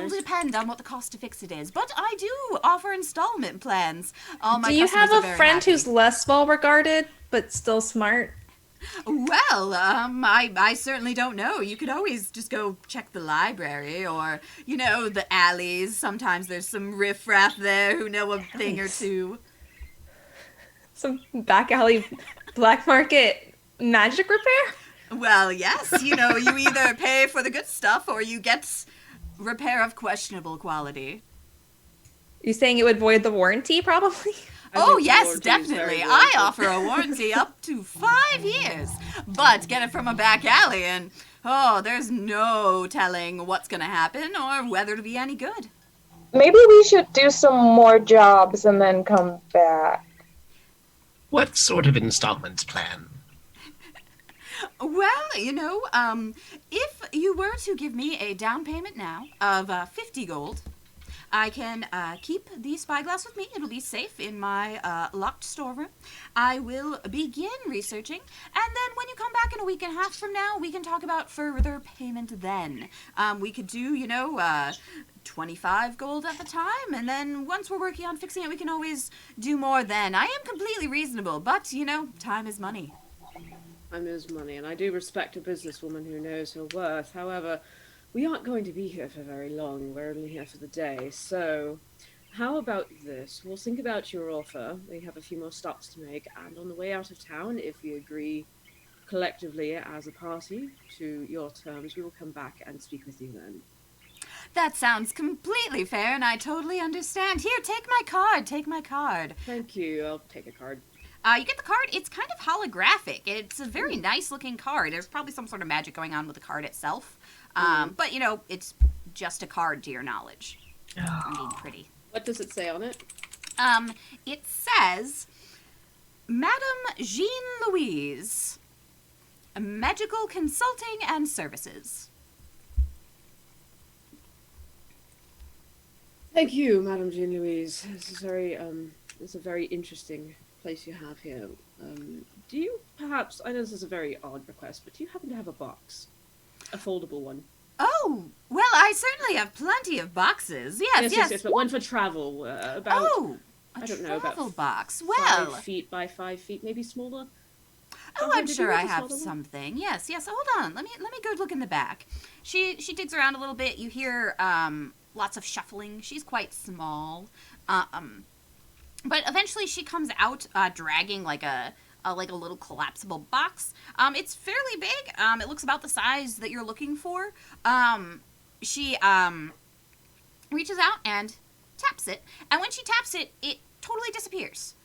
Nice. depend on what the cost to fix it is. But I do offer installment plans. All my Do you customers have are a very friend happy. who's less well regarded but still smart? Well, I certainly don't know. You could always just go check the library or, the alleys. Sometimes there's some riffraff there who know a thing or two. Some back alley black market magic repair? Well, yes, you either pay for the good stuff or you get repair of questionable quality. You saying it would void the warranty, probably? I Oh, think the yes, warranty is very definitely. I warranted. offer a warranty up to 5 years. But get it from a back alley and, there's no telling what's going to happen or whether it'll be any good. Maybe we should do some more jobs and then come back. What sort of installment plan? Well, if you were to give me a down payment now of 50 gold, I can keep the spyglass with me. It'll be safe in my locked storeroom. I will begin researching, and then when you come back in a week and a half from now, we can talk about further payment then. We could do, 25 gold at the time, and then once we're working on fixing it, we can always do more then. I am completely reasonable, but, time is money. Time is money, and I do respect a businesswoman who knows her worth. However, we aren't going to be here for very long. We're only here for the day. So, how about this? We'll think about your offer. We have a few more stops to make, and on the way out of town, if we agree collectively as a party to your terms, we will come back and speak with you then. That sounds completely fair, and I totally understand. Here, take my card. Thank you. I'll take a card. You get the card. It's kind of holographic. It's a very nice looking card. There's probably some sort of magic going on with the card itself. But, it's just a card to your knowledge. Indeed pretty. What does it say on it? It says, Madame Jean-Louise, Magical Consulting and Services. Thank you, Madame Jean-Louise. This is it's a very interesting place you have here. Do you perhaps, I know this is a very odd request, but do you happen to have a box? A foldable one? Oh, well, I certainly have plenty of boxes. Yes, but one for travel. About, I don't know, about travel box. Well, 5 feet by 5 feet, maybe smaller. Oh, I'm Did sure you I have a have smaller one? something. Yes. Hold on. Let me go look in the back. She digs around a little bit. You hear lots of shuffling. She's quite small. But eventually she comes out dragging like a little collapsible box. It's fairly big. It looks about the size that you're looking for. She reaches out and taps it. And when she taps it, it totally disappears.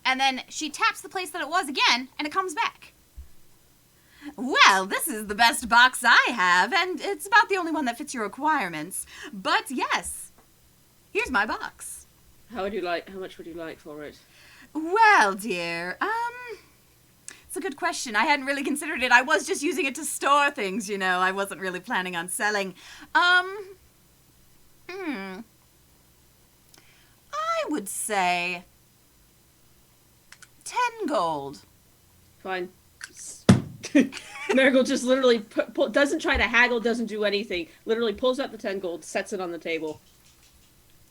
And then she taps the place that it was again, and it comes back. Well, this is the best box I have, and it's about the only one that fits your requirements. But yes, here's my box. How much would you like for it? Well, dear, it's a good question. I hadn't really considered it. I was just using it to store things, I wasn't really planning on selling. I would say 10 gold. Fine. Marigold just literally doesn't try to haggle, doesn't do anything. Literally pulls out the 10 gold, sets it on the table.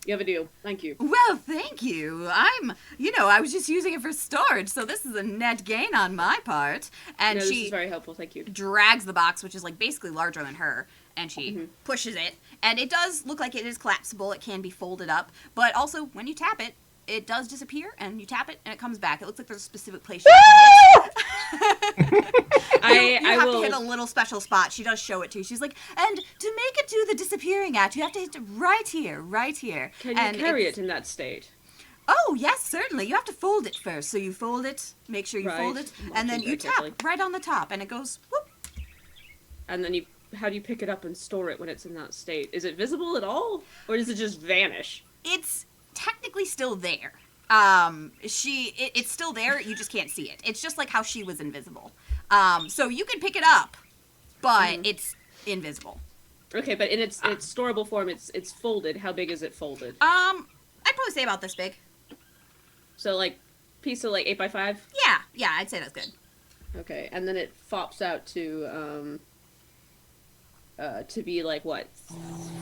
You have a deal. Thank you. Well, thank you. I was just using it for storage, so this is a net gain on my part. And This she is very helpful. Thank you. drags the box, which is like basically larger than her, and she pushes it. And it does look like it is collapsible. It can be folded up, but also when you tap it, it does disappear, and you tap it, and it comes back. It looks like there's a specific place you have to hit. You have to hit a little special spot. She does show it to you. She's like, and to make it do the disappearing act, you have to hit it right here. Can you carry it in that state? Oh, yes, certainly. You have to fold it first. So you fold it, make sure you fold it, and then you tap right on the top, and it goes whoop. And then how do you pick it up and store it when it's in that state? Is it visible at all? Or does it just vanish? It's technically still there. It's still there, you just can't see it. It's just like how she was invisible. So you can pick it up, but it's invisible. Okay, but in its storable form, it's folded. How big is it folded? I'd probably say about this big. So like piece of like 8x5? Yeah, I'd say that's good. Okay, and then it flops out to be like what,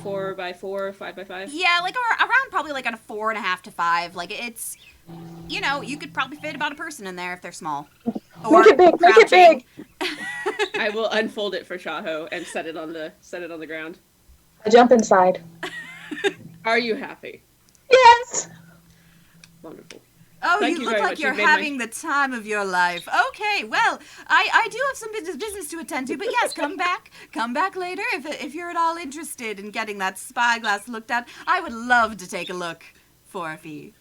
4x4, 5x5? Yeah, like around probably like on a 4.5 to 5. Like it's, you could probably fit about a person in there if they're small. Or Make it big. I will unfold it for Shaho and set it on the ground. I jump inside. Are you happy? Yes. Wonderful. Oh, Thank you you look very like much. you're You've made having the time of your life. Okay, well, I do have some business to attend to, but yes, come back later if you're at all interested in getting that spyglass looked at. I would love to take a look for a fee.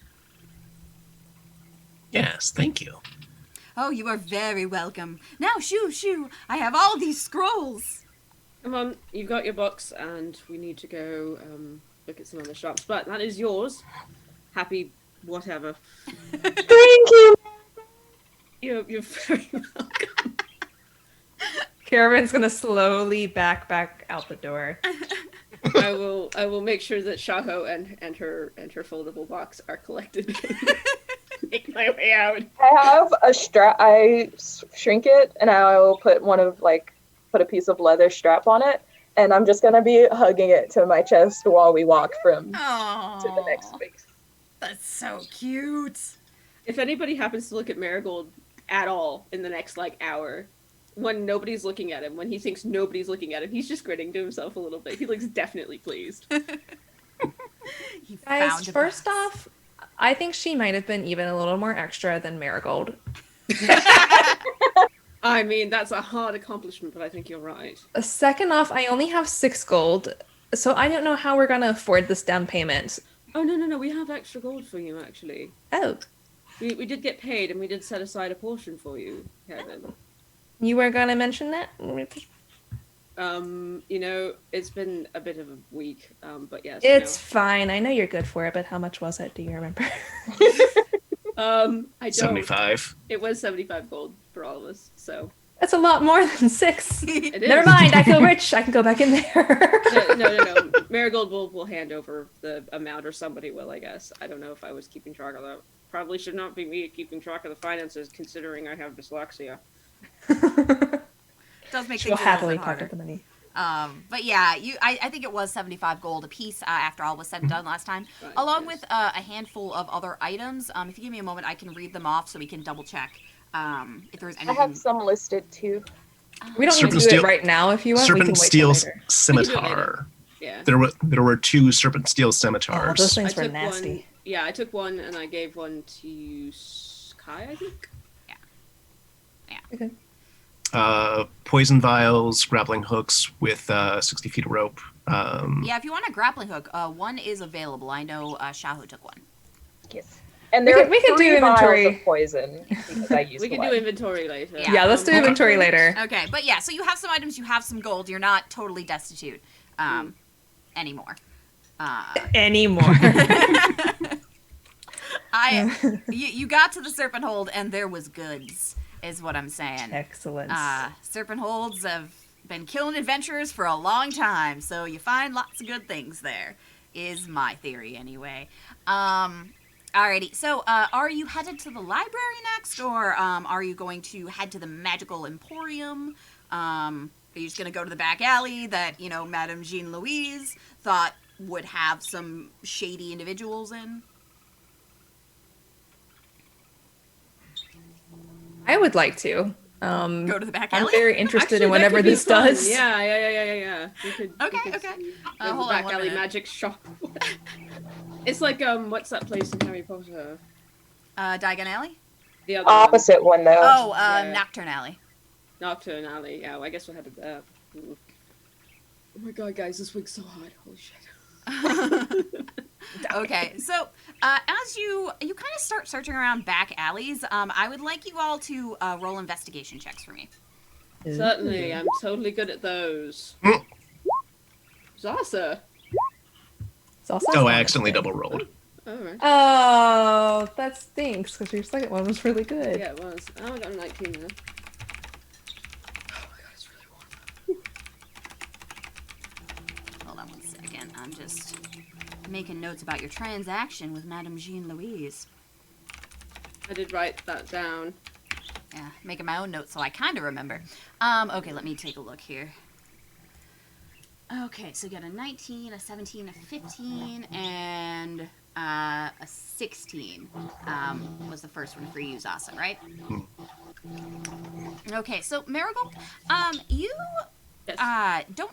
Yes, thank you. Oh, you are very welcome. Now, shoo, I have all these scrolls. Come on, you've got your books, and we need to go look at some other shops. But that is yours. Happy whatever. Thank you. You're very welcome. Caravan's gonna slowly back out the door. I will make sure that Shaho and her foldable box are collected. Make my way out. I have a strap. I shrink it, and I will put put a piece of leather strap on it, and I'm just gonna be hugging it to my chest while we walk from to the next space. That's so cute. If anybody happens to look at Marigold at all in the next hour, when nobody's looking at him, when he thinks nobody's looking at him, he's just grinning to himself a little bit. He looks definitely pleased. Guys, first off, I think she might have been even a little more extra than Marigold. I mean, that's a hard accomplishment, but I think you're right. Second off, I only have 6 gold, so I don't know how we're gonna afford this down payment. Oh, no, we have extra gold for you, actually. Oh. We did get paid, and we did set aside a portion for you, Kevin. You were gonna mention that? It's been a bit of a week, but yes. It's fine. I know you're good for it, but how much was it? Do you remember? I don't. 75. It was 75 gold for all of us, so. That's a lot more than 6. It is. Never mind. I feel rich. I can go back in there. No. Marigold will hand over the amount, or somebody will, I guess. I don't know if I was keeping track of that. Probably should not be me keeping track of the finances, considering I have dyslexia. Does make She'll things a little happily bit harder. pocket the money. But yeah, I think it was 75 gold a piece after all was said and done last time, Right, along yes. with a handful of other items. If you give me a moment, I can read them off so we can double check if there's I anything. have some listed too. We don't need to do Serpent it right now if you want. We can Serpent wait steel till later. scimitar. Yeah. There were 2 serpent steel Oh, scimitars. those things I were took nasty. one. Yeah, I took one, and I gave one to Sky, I think. Okay. Poison vials, grappling hooks with 60 feet of rope. Yeah, if you want a grappling hook, one is available. I know Shahu took one. Yes. And We there could are do 3 vials inventory. of poison because I used We can one. do inventory later. Yeah. Yeah, let's do inventory later. Okay, but yeah, so you have some items, you have some gold. You're not totally destitute anymore. Anymore. You got to the Serpenthold and there was goods, is what I'm saying. Excellent. Serpentholds have been killing adventurers for a long time, so you find lots of good things there, is my theory anyway. Alrighty, so are you headed to the library next, or are you going to head to the magical emporium? Are you just going to go to the back alley that, Madame Jean-Louise thought would have some shady individuals in? I would like to. Go to the back I'm alley? very interested Actually, in that whatever could be this fun. does. Yeah. Okay. Go to Hold the on back one alley minute. magic shop. It's like what's that place in Harry Potter? Diagon Alley? The other Opposite one though. Oh, Yeah. Nocturne Alley. one. Nocturne Alley. Yeah, well, I guess we're headed there. Ooh. Oh my god, guys, this week's so hard. Holy shit. Okay, so as you kind of start searching around back alleys, I would like you all to roll investigation checks for me. Certainly, I'm totally good at those. Zasa. It's also Oh, I accidentally double rolled. Alright. Oh, that stinks because your second one was really good. Yeah, it was. Oh, I got a 19 now. Oh my god, it's really warm. Hold on one second. I'm just making notes about your transaction with Madame Jean-Louise. I did write that down. Yeah, making my own notes so I kind of remember. Okay, let me take a look here. Okay, so you got a 19, a 17, a 15, and a 16 was the first one for you, Zasa, right? Okay, so Marigold, you Yes. don't.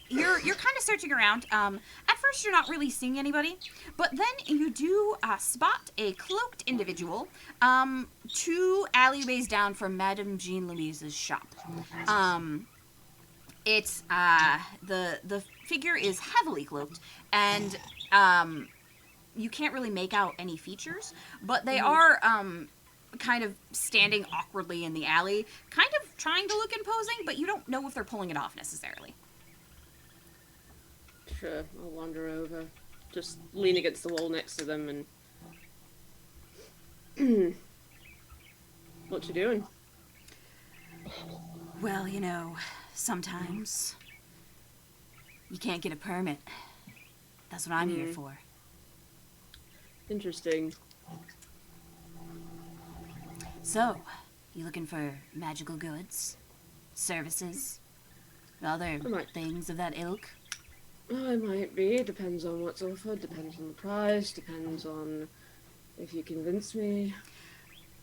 You're kind of searching around. At first, you're not really seeing anybody, but then you do spot a cloaked individual 2 alleyways down from Madame Jean-Louise's shop. It's the figure is heavily cloaked, and you can't really make out any features, but they are kind of standing awkwardly in the alley, kind of trying to look imposing, but you don't know if they're pulling it off necessarily. Sure, I'll wander over. Just lean against the wall next to them and... What you doing? Well, sometimes you can't get a permit. That's what I'm here for. Interesting. So, you looking for magical goods, services, other Right. things of that ilk? Well, it might be. Depends on what's offered, depends on the price, depends on if you convince me.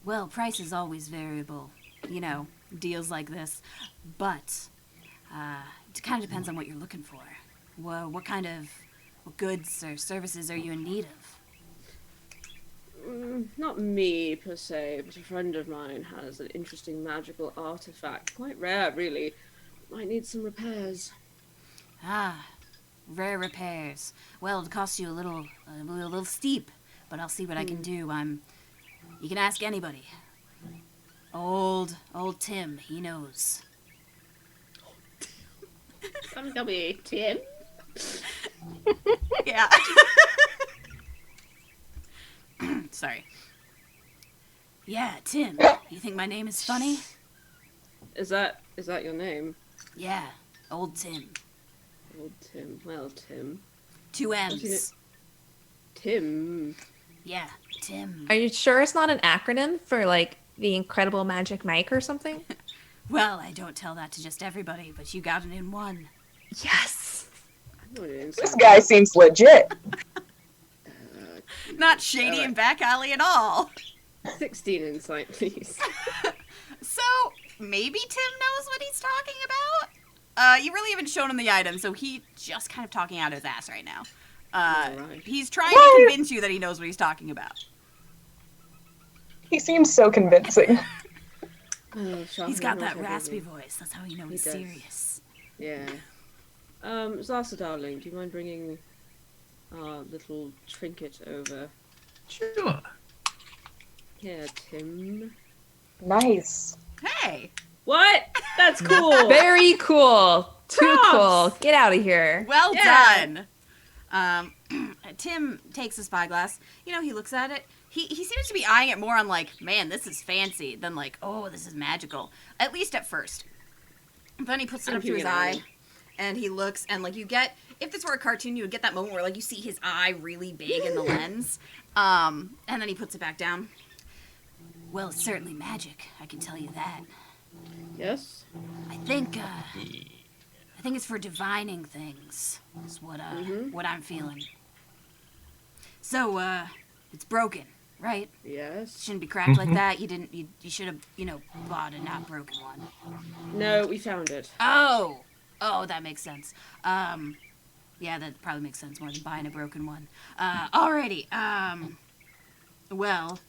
Well, price is always variable. Deals like this. But, it kind of depends on what you're looking for. Well, what goods or services are you in need of? Not me, per se, but a friend of mine has an interesting magical artifact. Quite rare, really. Might need some repairs. Rare repairs. Well, it costs you a little steep, but I'll see what I can do. You can ask anybody. Old Tim, he knows. I'm gonna be Tim. Yeah. Sorry. Yeah, Tim. You think my name is funny? Is that your name? Yeah, old Tim. Old Tim. Well, Tim. 2 M's. Tim. Yeah, Tim. Are you sure it's not an acronym for like the Incredible Magic Mike or something? Well, I don't tell that to just everybody, but you got it in one. Yes. No, it didn't This sound- guy seems legit. Not shady and back alley at all. 16 insight, please. So, maybe Tim knows what he's talking about? You really haven't shown him the item, so he's just kind of talking out of his ass right now. Alright. He's trying to convince you that he knows what he's talking about. He seems so convincing. Oh, He's got that raspy voice. That's how you know he's does. serious. Yeah. Zasa, darling, do you mind bringing our little trinket over? Sure. Here, Tim. Nice. Hey! What? That's cool. Very cool. Too Props. cool. Get out of here. Well Yeah. done! Tim takes a spyglass. You know, he looks at it. He seems to be eyeing it more on like, man, this is fancy, than like, oh, this is magical. At least at first. Then he puts it I'm up to his keeping an eye on eye, it. and he looks, and like you get, if this were a cartoon, you would get that moment where like you see his eye really big in the lens. And then he puts it back down. Well, it's certainly magic, I can tell you that. Yes? I think it's for divining things. Is what what I'm feeling. So, it's broken, right? Yes. Shouldn't be cracked like that. You should have, bought a not broken one. No, we found it. Oh, that makes sense. Yeah, that probably makes sense more than buying a broken one. Alrighty. Well,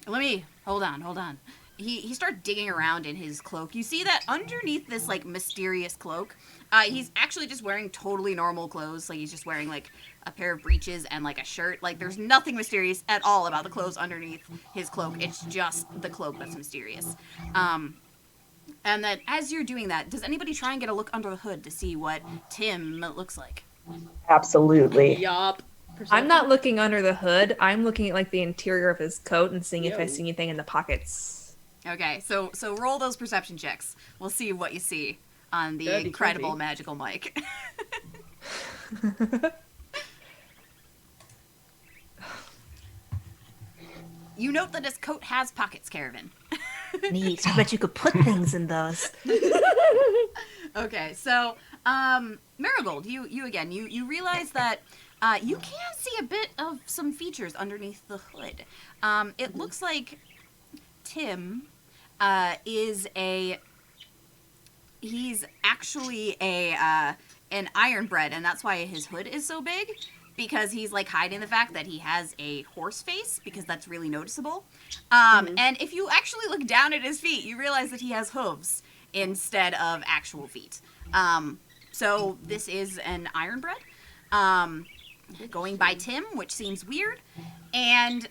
let me hold on. He starts digging around in his cloak. You see that underneath this like mysterious cloak, he's actually just wearing totally normal clothes. Like he's just wearing like a pair of breeches and like a shirt. Like there's nothing mysterious at all about the clothes underneath his cloak. It's just the cloak that's mysterious. And then as you're doing that, does anybody try and get a look under the hood to see what Tim looks like? Absolutely. Yup. I'm not looking under the hood. I'm looking at like the interior of his coat and seeing if I Yo. see anything in the pockets. Okay, so roll those perception checks. We'll see what you see on the Dirty incredible 20. magical mic. You note that his coat has pockets, Caravan. Neat. I bet you could put things in those. Okay, so Marigold, you again, you realize that you can see a bit of some features underneath the hood. It looks like Tim is he's actually an ironbred, and that's why his hood is so big, because he's like hiding the fact that he has a horse face, because that's really noticeable. And if you actually look down at his feet, you realize that he has hooves instead of actual feet. So this is an ironbred, going by Tim, which seems weird, and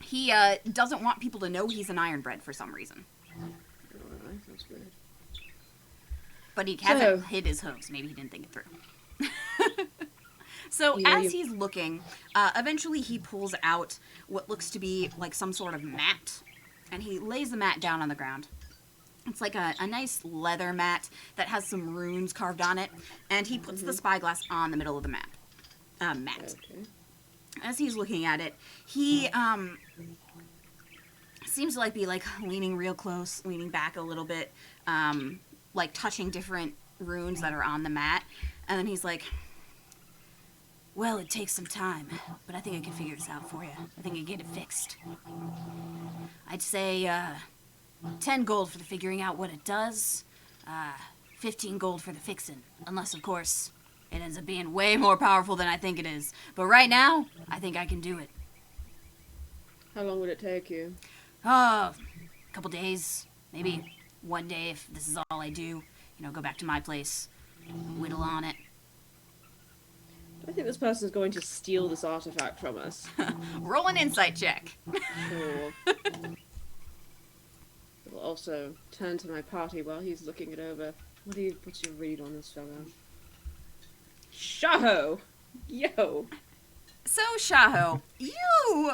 he doesn't want people to know he's an ironbred for some reason. Alright, that's weird. But he hasn't hid his hooves. Maybe he didn't think it through. So as he's looking, eventually he pulls out what looks to be like some sort of mat, and he lays the mat down on the ground. It's like a nice leather mat that has some runes carved on it, and he puts the spyglass on the middle of the mat. Okay. As he's looking at it, he seems to be leaning real close, leaning back a little bit, like touching different runes that are on the mat, and then he's like, well, it takes some time, but I think I can figure this out for you. I think I can get it fixed. I'd say 10 gold for the figuring out what it does, 15 gold for the fixing, unless, of course, it ends up being way more powerful than I think it is. But right now, I think I can do it. How long would it take you? A couple days, maybe one day if this is all I do. Go back to my place, whittle on it. Do I think this person is going to steal this artifact from us. Roll an insight check. Sure. I'll also turn to my party while he's looking it over. What's your read on this fellow? Shaho! Yo! So, Shaho, you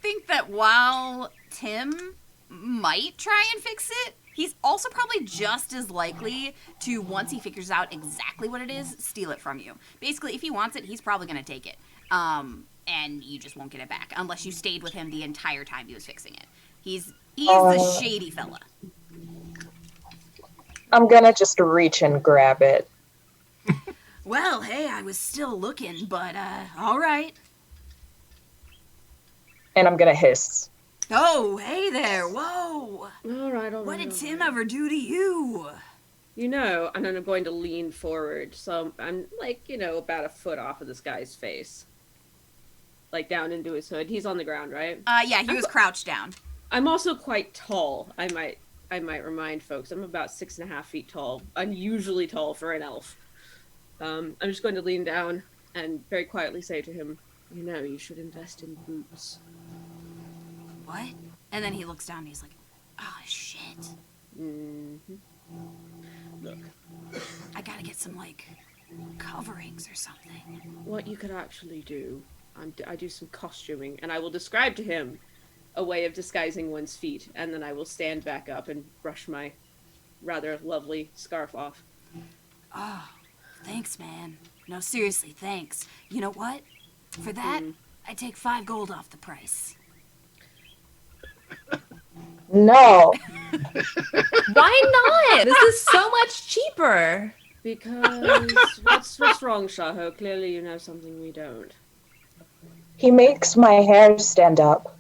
think that while Tim might try and fix it, he's also probably just as likely to, once he figures out exactly what it is, steal it from you. Basically, if he wants it, he's probably going to take it. And you just won't get it back, unless you stayed with him the entire time he was fixing it. He's the shady fella. I'm gonna just reach and grab it. Well, hey, I was still looking, but, all right. And I'm gonna hiss. Oh, hey there, whoa! Alright. What did Tim ever do to you? You know, and then I'm going to lean forward, so I'm, like, about a foot off of this guy's face. Like, down into his hood. He's on the ground, right? Yeah, he was crouched down. I'm also quite tall, I might remind folks. I'm about 6.5 feet tall. Unusually tall for an elf. I'm just going to lean down and very quietly say to him, you should invest in boots. What? And then he looks down and he's like, oh, shit. Mm-hmm. Look, I gotta get some, coverings or something. what you could actually do, I do some costuming, and I will describe to him a way of disguising one's feet, and then I will stand back up and brush my rather lovely scarf off. Oh, thanks, man. No, seriously, thanks. You know what? For that, I take 5 gold off the price. No. Why not? This is so much cheaper. Because what's wrong, Shaho? Clearly you know something we don't. He makes my hair stand up.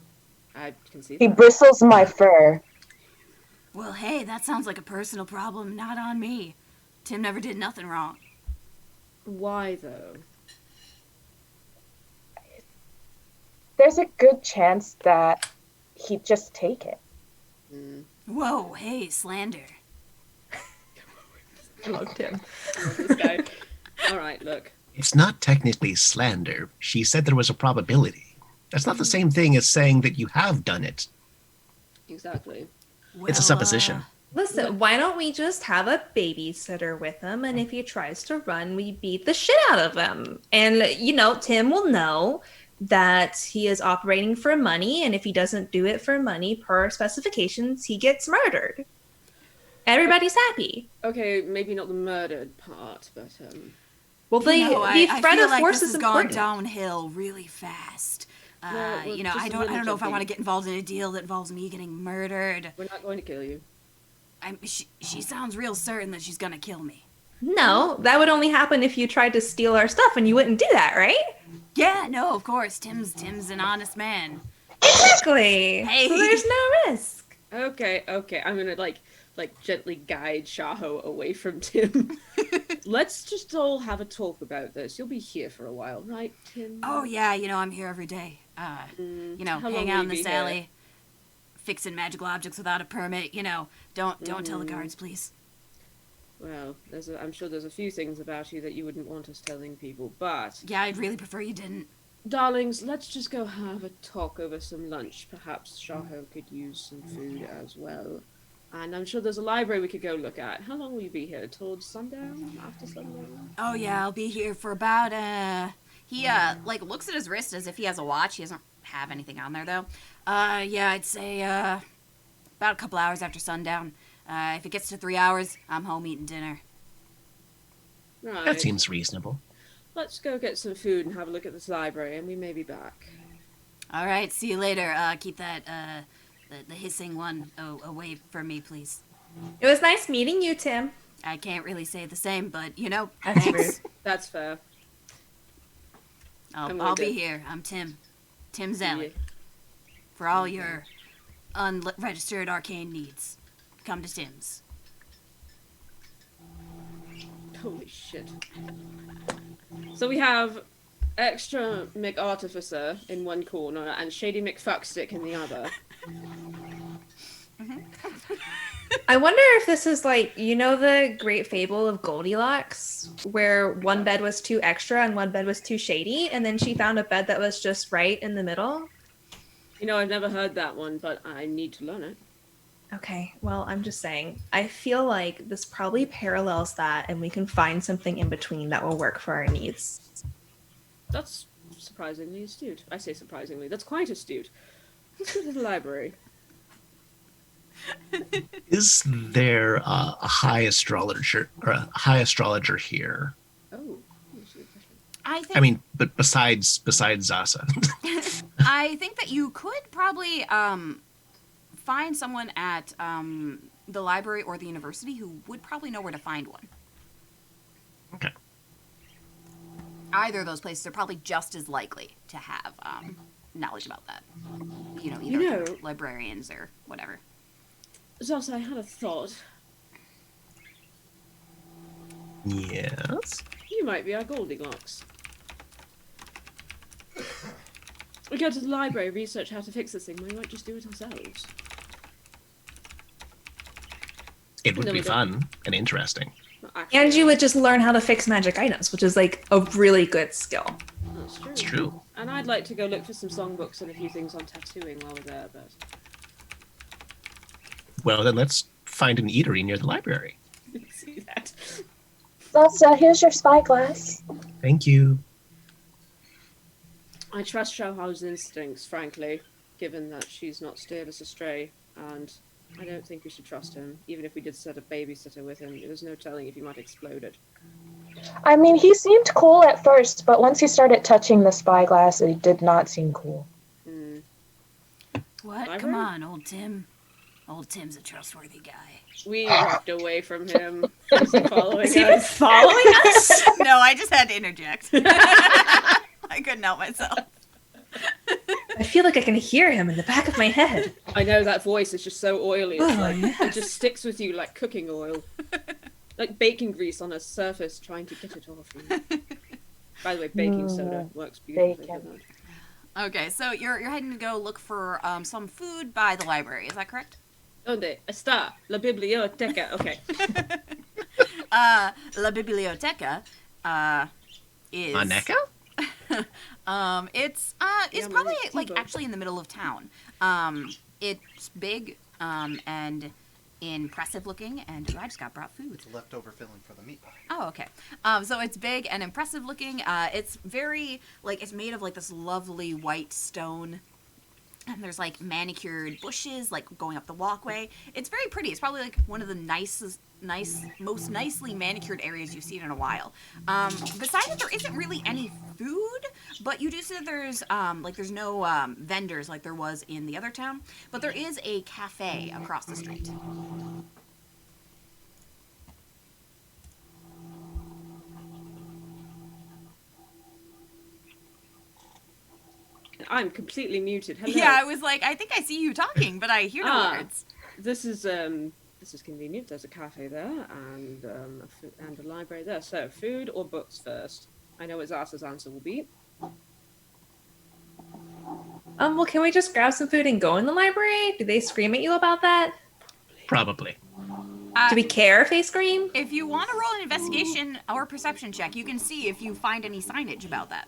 I can see He that. bristles my fur. Well, hey, that sounds like a personal problem, not on me. Tim never did nothing wrong. Why, though? There's a good chance that he'd just take it. Whoa, hey, slander. I love Tim. This guy. Alright, look. It's not technically slander. She said there was a probability. That's not the same thing as saying that you have done it. Exactly. Well, It's a supposition. Listen, why don't we just have a babysitter with him, and if he tries to run, we beat the shit out of him. And, Tim will know that he is operating for money, and if he doesn't do it for money per specifications, he gets murdered. Everybody's happy. Okay, maybe not the murdered part, but Well, the I threat feel of like force this is is going important. downhill really fast. Well, just I a don't little know if I jumping. want to get involved in a deal that involves me getting murdered. we're not going to kill you. She sounds real certain that she's gonna kill me. No, that would only happen if you tried to steal our stuff, and you wouldn't do that, right? Yeah, no, of course. Tim's an honest man. Exactly. Hey. So there's no risk. Okay, I'm gonna like gently guide Shaho away from Tim. Let's just all have a talk about this. You'll be here for a while, right, Tim? Oh yeah, I'm here every day. How long Hang will out you in be this here? alley, fixing magical objects without a permit. Don't tell the guards, please. Well, I'm sure there's a few things about you that you wouldn't want us telling people, but Yeah, I'd really prefer you didn't. darlings, let's just go have a talk over some lunch. Perhaps Shaho could use some food as well. And I'm sure there's a library we could go look at. How long will you be here? Towards sundown? After sundown? Oh yeah, I'll be here for about He looks at his wrist as if he has a watch. He doesn't have anything on there though. Yeah, I'd say about a couple hours after sundown. If it gets to 3 hours, I'm home eating dinner. Right. That seems reasonable. Let's go get some food and have a look at this library, and we may be back. All right, see you later. Keep that the hissing one away from me, please. It was nice meeting you, Tim. I can't really say the same, but That's thanks. rude. That's fair. I'm I'll gonna be go. here. I'm Tim Zellick. Yeah. For all your unregistered arcane needs, come to Tim's. Holy shit. So we have extra McArtificer in one corner and Shady McFuckstick in the other. I wonder if this is like, you know, the great fable of Goldilocks, where one bed was too extra and one bed was too shady, and then she found a bed that was just right in the middle. You know, I've never heard that one, but I need to learn it. Okay, well, I'm just saying, I feel like this probably parallels that, and we can find something in between that will work for our needs. That's surprisingly astute. I say surprisingly. That's quite astute. Let's go to the library. Is there a high astrologer here? Oh, that's a good question. I I mean, but besides Zasa. I think that you could probably find someone at the library or the university who would probably know where to find one. Okay. Either of those places are probably just as likely to have knowledge about that. You know, either librarians or whatever. Zos, I had a thought. Yes. You might be our Goldilocks. We go to the library, research how to fix this thing. We might just do it ourselves. It would No, be we don't. fun and interesting. Not actually. And you would just learn how to fix magic items, which is like a really good skill. That's true. It's true. And I'd like to go look for some songbooks and a few things on tattooing while we're there, but... Well, then let's find an eatery near the library. see that. Zasa, here's your spyglass. Thank you. I trust Xiaohao's instincts, frankly, given that she's not steered us astray, and I don't think we should trust him, even if we did set a babysitter with him. There's no telling if he might explode it. I mean, he seemed cool at first, but once he started touching the spyglass, it did not seem cool. Hmm. What? Library? Come on, old Tim. Old Tim's a trustworthy guy. We walked away from him. Is he following Is he us? following us? No, I just had to interject. I couldn't help myself. I feel like I can hear him in the back of my head. I know that voice is just so oily. It's Oh, like, yes. it just sticks with you like cooking oil. Like baking grease on a surface trying to get it off you. By the way, baking soda works beautifully. Bacon. Okay, so you're heading to go look for some food by the library. Is that correct? Donde está la biblioteca? Okay. La biblioteca is Aneka? it's Yeah, probably my like T-book. actually in the middle of town. It's big and impressive looking, and I just got brought food. It's a leftover filling for the meat pie. Oh, okay. So it's big and impressive looking. It's very like it's made of like this lovely white stone. And there's like manicured bushes like going up the walkway. It's very pretty. It's probably like one of the most nicely manicured areas you've seen in a while. Besides it, there isn't really any food, but you do see that there's no vendors like there was in the other town. But there is a cafe across the street. I'm completely muted. Hello. Yeah, I was like, I think I see you talking, but I hear no Ah. words. This is convenient. There's a cafe there and and a library there. So, food or books first? I know what Zasa's answer will be. Well, can we just grab some food and go in the library? Do they scream at you about that? Probably. Do we care if they scream? If you want to roll an investigation or perception check, you can see if you find any signage about that.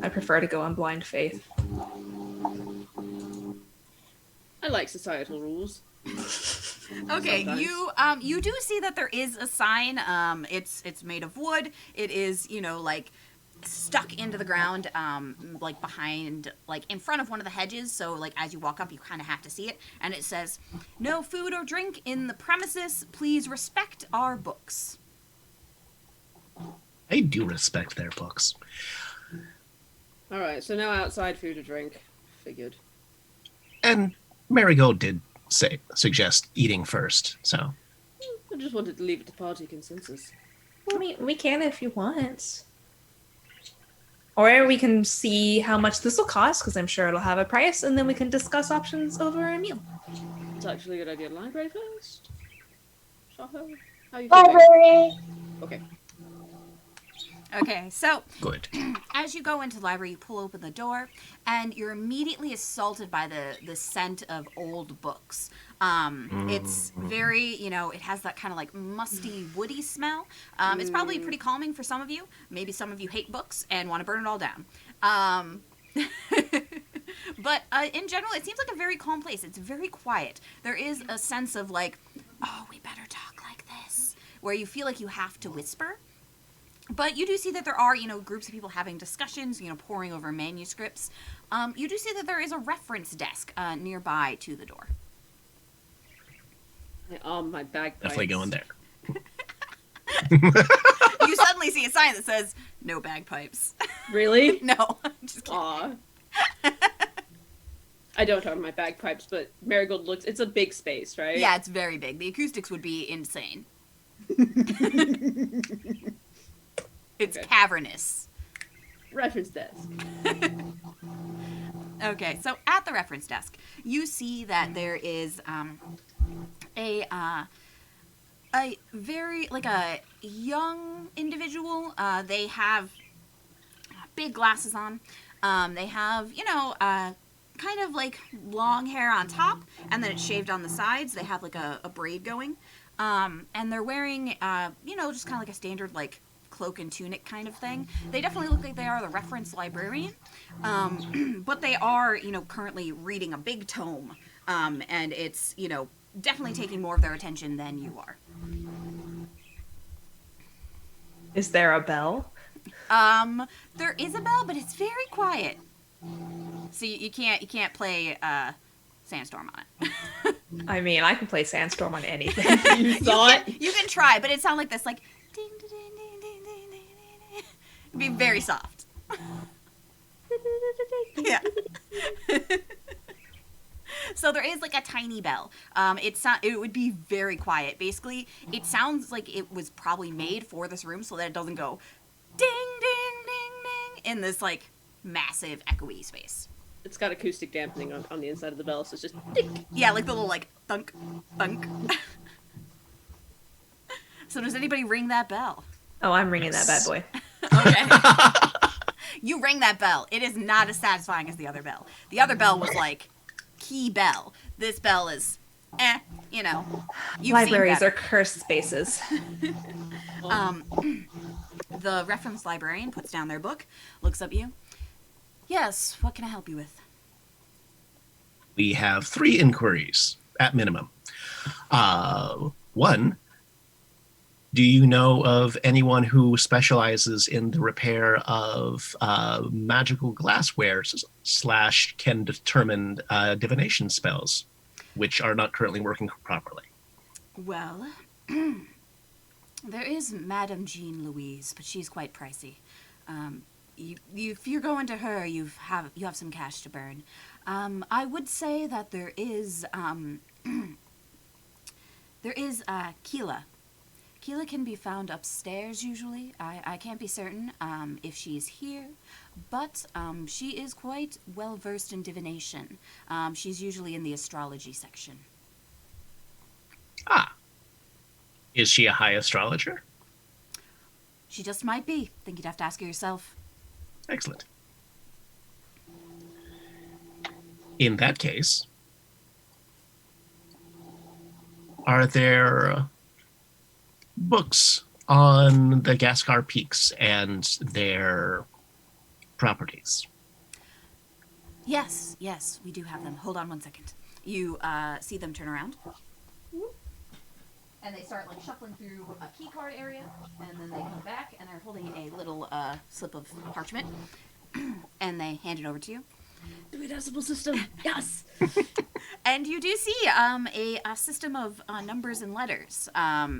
I prefer to go on blind faith. I like societal rules. Okay, Sometimes. you do see that there is a sign. It's made of wood. It is like stuck into the ground, like behind, like in front of one of the hedges. So like as you walk up, you kind of have to see it, and it says, "No food or drink in the premises. Please respect our books." I do respect their books. All right, so no outside food or drink. Figured. And Marigold did suggest eating first, so I just wanted to leave it to party consensus. I mean, we can if you want. Or we can see how much this will cost, because I'm sure it'll have a price, and then we can discuss options over a meal. It's actually a good idea. Library first. Shaho, how you feeling? Library. Okay. Okay, so Good. as you go into the library, you pull open the door, and you're immediately assaulted by the scent of old books. It's very, it has that kind of like musty, woody smell. It's probably pretty calming for some of you. Maybe some of you hate books and want to burn it all down. But in general, it seems like a very calm place. It's very quiet. There is a sense of like, oh, we better talk like this, where you feel like you have to whisper. But you do see that there are, groups of people having discussions, poring over manuscripts. You do see that there is a reference desk nearby to the door. My bagpipes. Definitely going there. You suddenly see a sign that says, no bagpipes. Really? No, just kidding. Aw. I don't have my bagpipes, but Marigold looks... It's a big space, right? Yeah, it's very big. The acoustics would be insane. It's Okay. cavernous. Reference desk. Okay, so at the reference desk, you see that there is a very, like a young individual. They have big glasses on. They have, kind of like long hair on top, and then it's shaved on the sides. They have like a braid going. And they're wearing, just kind of like a standard, like, cloak and tunic kind of thing. They definitely look like they are the reference librarian. But they are, currently reading a big tome. And it's, definitely taking more of their attention than you are. Is there a bell? There is a bell, but it's very quiet. So you can't play Sandstorm on it. I mean, I can play Sandstorm on anything. You saw it? You can try, but it sounds like this, like ding ding ding ding ding ding ding. It'd be very soft. Yeah. So there is like a tiny bell. It would be very quiet. Basically, it sounds like it was probably made for this room so that it doesn't go ding ding ding ding in this like massive echoey space. It's got acoustic dampening on the inside of the bell, so it's just... Ding. Yeah, like the little like thunk thunk. So does anybody ring that bell? Oh, I'm ringing that bad boy. Okay. You ring that bell. It is not as satisfying as the other bell. The other bell was like key bell. This bell is you've Libraries seen are cursed spaces. The reference librarian puts down their book, looks up at you. Yes, what can I help you with? We have 3 inquiries at minimum. One, do you know of anyone who specializes in the repair of magical glassware / can determine divination spells, which are not currently working properly? Well, there is Madame Jean Louise, but she's quite pricey. If you're going to her, you have some cash to burn. I would say that there is Keela. Keela can be found upstairs usually. I can't be certain if she's here, but she is quite well versed in divination. She's usually in the astrology section. Ah. Is she a high astrologer? She just might be. Think you'd have to ask her yourself. Excellent. In that case, are there books on the Gascar Peaks and their properties? Yes, we do have them. Hold on one second. You see them turn around. And they start like shuffling through a key card area, and then they come back and they're holding a little slip of parchment, and they hand it over to you. The decimal system. Yes. And you do see a system of numbers and letters.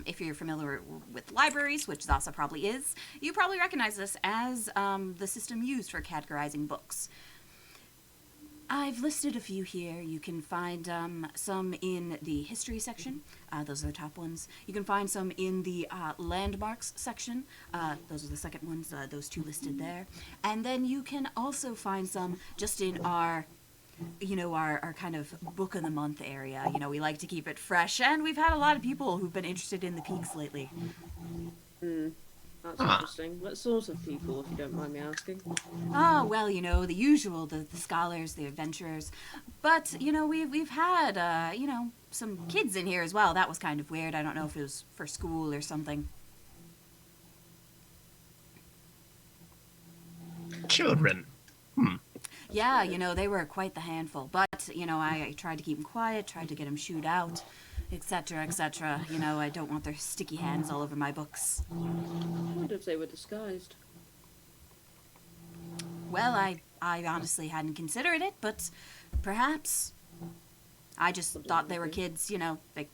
If you're familiar with libraries, which Zasa probably is, you probably recognize this as the system used for categorizing books. I've listed a few here. You can find some in the history section. Those are the top ones. You can find some in the landmarks section. Those are the second ones, those 2 listed there. And then you can also find some just in our kind of book of the month area. We like to keep it fresh, and we've had a lot of people who've been interested in the peaks lately. That's Ah. interesting. What sort of people, if you don't mind me asking? Oh, well, you know, the usual, the scholars, the adventurers. But, you know, we've had, you know, some kids in here as well. That was kind of weird. I don't know if it was for school or something. Children. Yeah, you know, they were quite the handful. But, you know, I tried to keep them quiet, tried to get them shooed out, etc., etc. You know, I don't want their sticky hands all over my books. I wonder if they were disguised. Well, I honestly hadn't considered it, but perhaps. I just thought they were kids, you know, they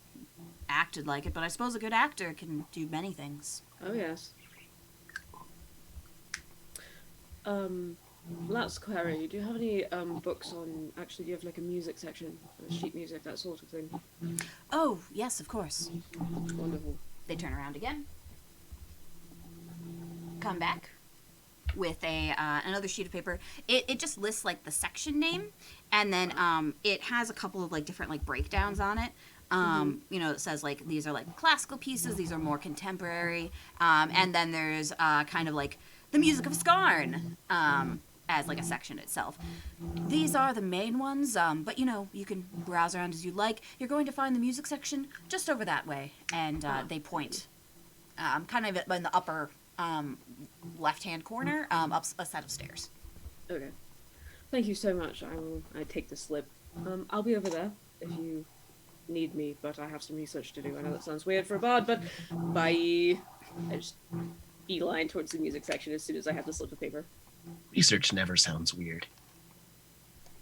acted like it, but I suppose a good actor can do many things. Oh, yes. Let's query. Do you have any books on? Actually, do you have like a music section, sheet music, that sort of thing? Oh, yes, of course. Wonderful. They turn around again. Come back with another sheet of paper. It just lists like the section name, and then it has a couple of like different like breakdowns on it. You know, it says like these are like classical pieces, these are more contemporary, and then there's kind of like the music of Skarn as like a section itself. These are the main ones, but you know, you can browse around as you like. You're going to find the music section just over that way, and they point kind of in the upper left-hand corner, up a set of stairs. Okay. Thank you so much. I take the slip. I'll be over there if you need me, but I have some research to do. I know that sounds weird for a bard, but bye. I just beeline towards the music section as soon as I have the slip of paper. Research never sounds weird.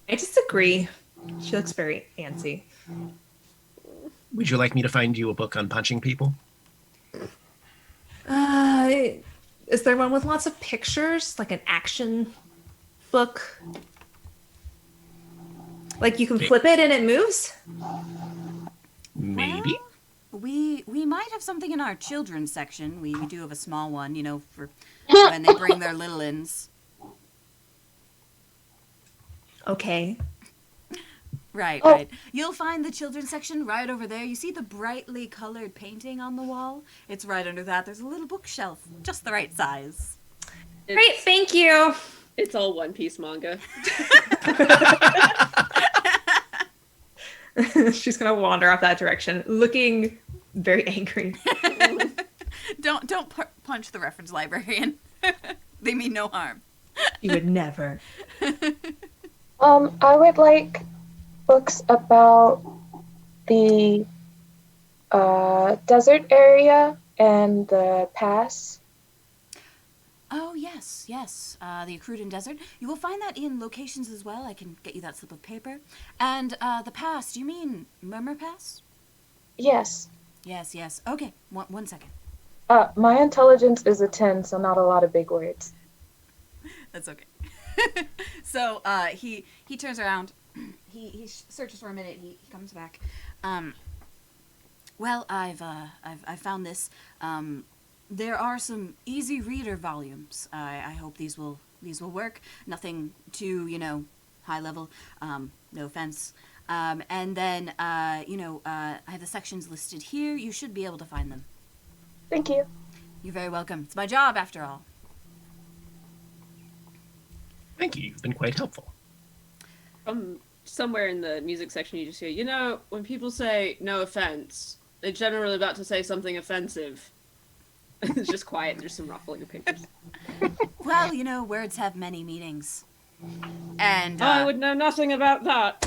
I disagree. She looks very antsy. Would you like me to find you a book on punching people? Is there one with lots of pictures, like an action book? Like you can flip it and it moves? Maybe. Well, we might have something in our children's section. We do have a small one, you know, for when they bring their little ins. Okay. Right, right. You'll find the children's section right over there. You see the brightly colored painting on the wall? It's right under that. There's a little bookshelf, just the right size. Great, thank you. It's all One Piece manga. She's gonna wander off that direction, looking very angry. Don't punch the reference librarian. They mean no harm. You would never. I would like books about the desert area and the pass. Oh, yes, yes. The Accrudan Desert. You will find that in locations as well. I can get you that slip of paper. And the pass, do you mean Murmur Pass? Yes. Yes, yes. Okay, one second. My intelligence is a 10, so not a lot of big words. That's okay. So he turns around. He searches for a minute. He comes back. Well, I've found this. There are some easy reader volumes. I hope these will work. Nothing too, you know, high level. No offense. And then you know, I have the sections listed here. You should be able to find them. Thank you. You're very welcome. It's my job, after all. Thank you. You've been quite helpful. From somewhere in the music section, you just hear, you know, when people say no offense, they're generally about to say something offensive. It's just quiet. There's some ruffling of papers. Well, you know, words have many meanings. And I would know nothing about that.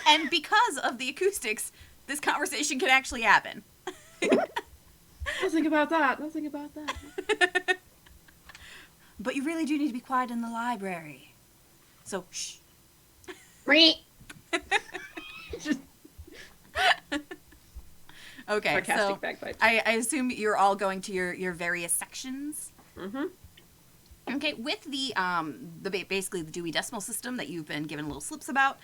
and because of the acoustics, this conversation could actually happen. Nothing about that. Nothing about that. But you really do need to be quiet in the library. So, shh. Just Okay, sarcastic so bagpipes. I assume you're all going to your various sections. Mm-hmm. Okay, with the basically the Dewey Decimal System that you've been given little slips about,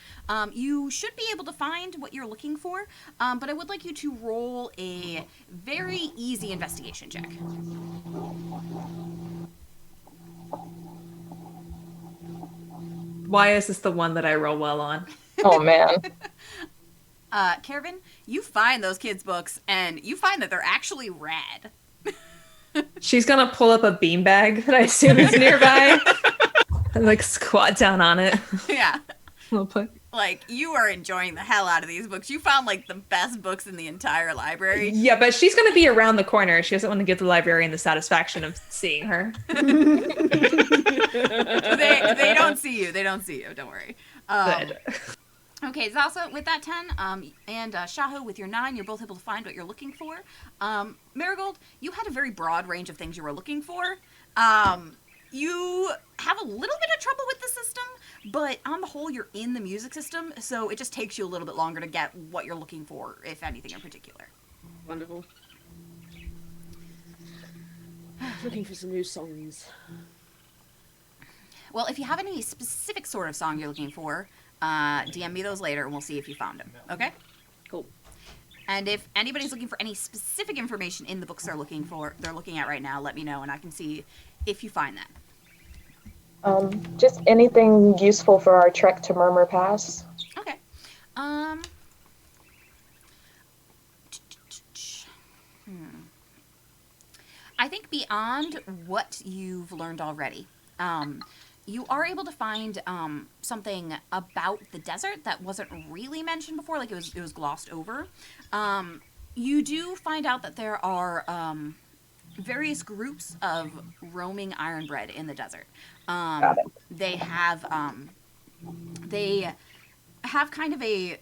you should be able to find what you're looking for. But I would like you to roll a very easy investigation check. Why is this the one that I roll well on? Oh, man. Caravan, you find those kids' books, and you find that they're actually rad. She's gonna pull up a beanbag that I assume is nearby and like squat down on it. Yeah. Little put. Like, you are enjoying the hell out of these books. You found, like, the best books in the entire library. Yeah, but she's gonna be around the corner. She doesn't want to give the librarian the satisfaction of seeing her. They don't see you. They don't see you. Don't worry. Good. Okay, Zasa, with that 10, and Shaho, with your 9, you're both able to find what you're looking for. Marigold, you had a very broad range of things you were looking for. You have a little bit of trouble with the system, but on the whole, you're in the music system, so it just takes you a little bit longer to get what you're looking for, if anything in particular. Wonderful. Looking for some new songs. Well, if you have any specific sort of song you're looking for, DM me those later, and we'll see if you found them. Okay? Cool. And if anybody's looking for any specific information in the books they're looking at right now, let me know, and I can see if you find that. Just anything useful for our trek to Murmur Pass. Okay. I think beyond what you've learned already, you are able to find something about the desert that wasn't really mentioned before, like it was glossed over. You do find out that there are various groups of roaming ironbred in the desert. Got it. They have kind of a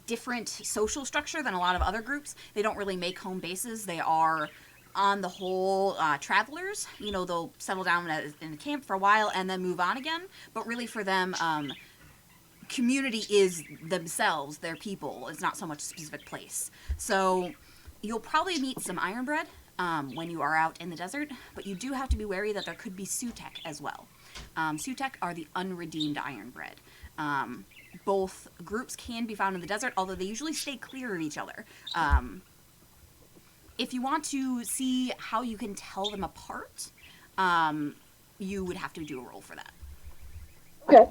different social structure than a lot of other groups. They don't really make home bases. They are, on the whole, travelers. You know, they'll settle down in a camp for a while and then move on again. But really for them, community is themselves, their people. It's not so much a specific place. So you'll probably meet some ironbred when you are out in the desert, but you do have to be wary that there could be Sutek as well. Sutek are the unredeemed ironbred. Both groups can be found in the desert, although they usually stay clear of each other. If you want to see how you can tell them apart, you would have to do a roll for that. Okay.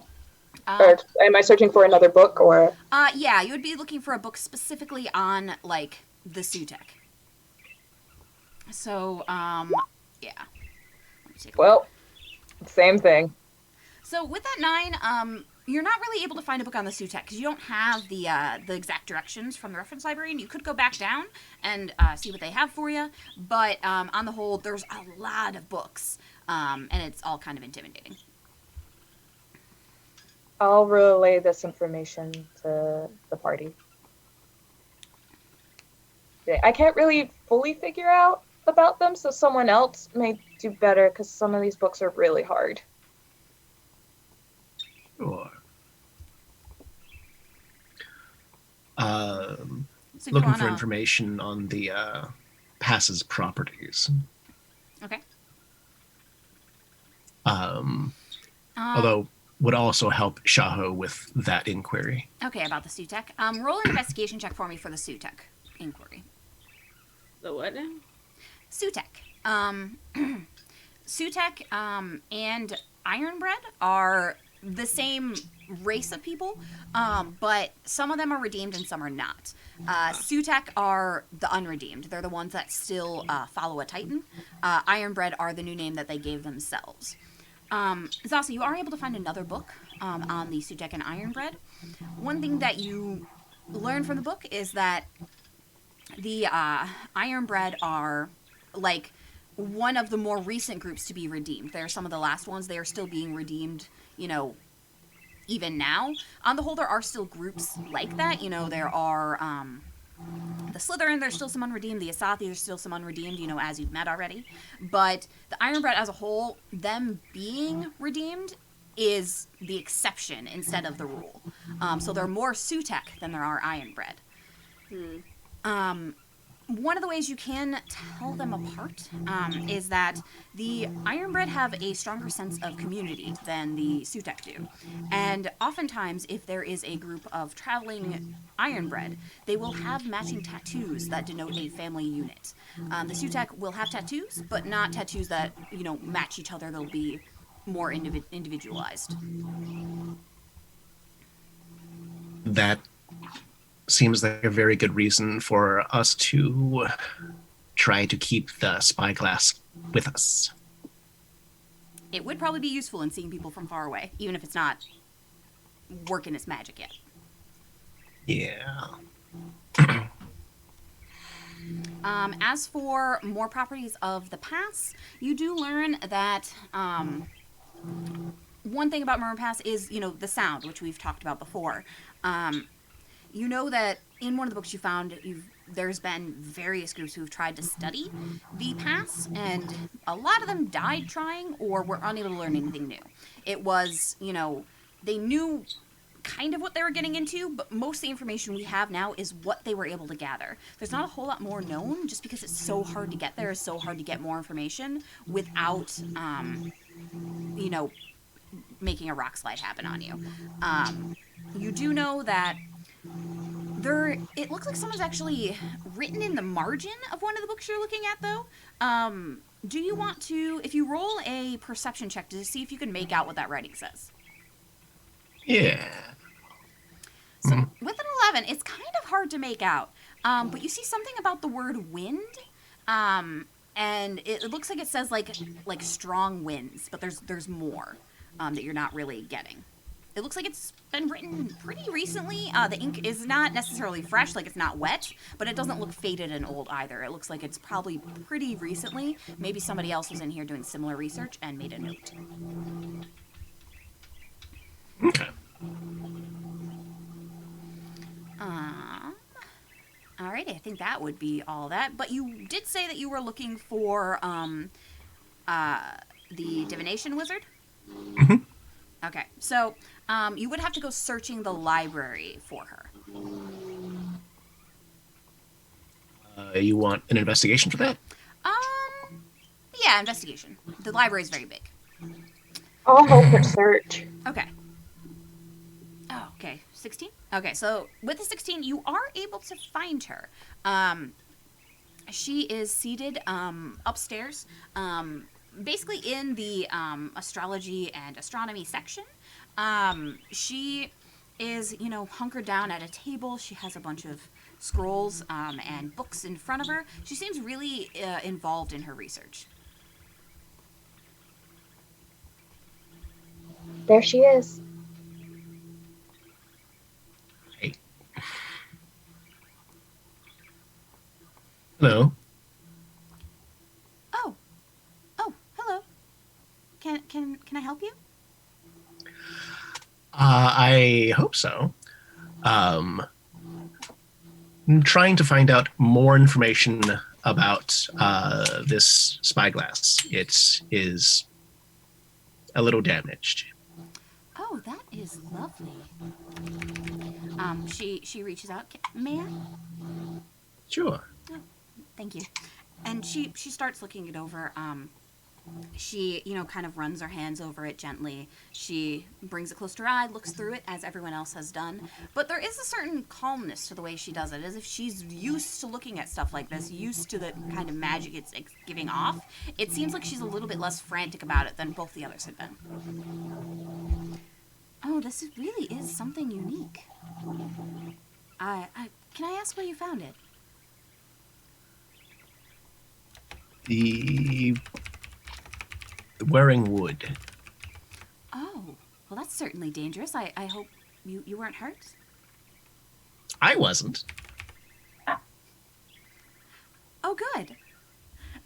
Or am I searching for another book, or? Yeah, you would be looking for a book specifically on, like, the Sutek. So, yeah. Let me take a look. Well, same thing. So with that 9, you're not really able to find a book on the Sutek because you don't have the exact directions from the reference library, and you could go back down and see what they have for you. But on the whole, there's a lot of books, and it's all kind of intimidating. I'll relay this information to the party. I can't really fully figure out about them, so someone else may do better because some of these books are really hard. Sure. So Looking for information on the pass's properties. Okay. Although would also help Shaho with that inquiry. Okay, about the Sutek. Roll an investigation check for me for the Sutek inquiry. The what now? Sutek. Sutek and Ironbred are the same race of people, but some of them are redeemed and some are not. Sutek are the unredeemed. They're the ones that still follow a Titan. Ironbred are the new name that they gave themselves. Zasa, you are able to find another book on the Sutek and Ironbred. One thing that you learn from the book is that the Ironbred are, like, one of the more recent groups to be redeemed. They're some of the last ones. They are still being redeemed, you know, even now. On the whole, there are still groups like that. You know, there are the Slytherin, there's still some unredeemed. The Asathi, there's still some unredeemed, you know, as you've met already. But the Ironbred as a whole, them being redeemed is the exception instead of the rule. So there are more Sutek than there are Ironbred. One of the ways you can tell them apart is that the Ironbred have a stronger sense of community than the Sutek do. And oftentimes, if there is a group of traveling Ironbred, they will have matching tattoos that denote a family unit. The Sutek will have tattoos, but not tattoos that, you know, match each other. They'll be more individualized. That seems like a very good reason for us to try to keep the spyglass with us. It would probably be useful in seeing people from far away, even if it's not working its magic yet. Yeah. As for more properties of the pass, you do learn that one thing about Murmur Pass is, the sound, which we've talked about before. You know that in one of the books you found, there's been various groups who've tried to study the pass, and a lot of them died trying or were unable to learn anything new. It was, they knew kind of what they were getting into, but most of the information we have now is what they were able to gather. There's not a whole lot more known, just because it's so hard to get there, it's so hard to get more information without, making a rock slide happen on you. You do know that it looks like someone's actually written in the margin of one of the books you're looking at, though. Do you want to, if you roll a perception check to see if you can make out what that writing says? Yeah. So with an 11, it's kind of hard to make out. But you see something about the word wind, and it looks like it says like strong winds, but there's more that you're not really getting. It looks like it's been written pretty recently. The ink is not necessarily fresh, like it's not wet, but it doesn't look faded and old either. It looks like it's probably pretty recently. Maybe somebody else was in here doing similar research and made a note. Okay. Alrighty, I think that would be all that. But you did say that you were looking for the Divination Wizard? Mm-hmm. Okay, so you would have to go searching the library for her. You want an investigation for that? Yeah, investigation. The library is very big. I'll help her search. Okay. Oh, okay. 16? Okay, so with the 16, you are able to find her. She is seated upstairs, basically in the astrology and astronomy section. She is, hunkered down at a table. She has a bunch of scrolls and books in front of her. She seems really involved in her research. There she is. Hey. Hello. Oh, hello. Can I help you? I hope so. I'm trying to find out more information about this spyglass. It is a little damaged. Oh, that is lovely. She reaches out. May I? Sure. Oh, thank you. And she starts looking it over. She, kind of runs her hands over it gently. She brings it close to her eye, looks through it, as everyone else has done. But there is a certain calmness to the way she does it, as if she's used to looking at stuff like this, used to the kind of magic it's giving off. It seems like she's a little bit less frantic about it than both the others had been. Oh, this really is something unique. Can I ask where you found it? The wearing wood. Oh, well, that's certainly dangerous. I hope you weren't hurt? I wasn't. Oh, good.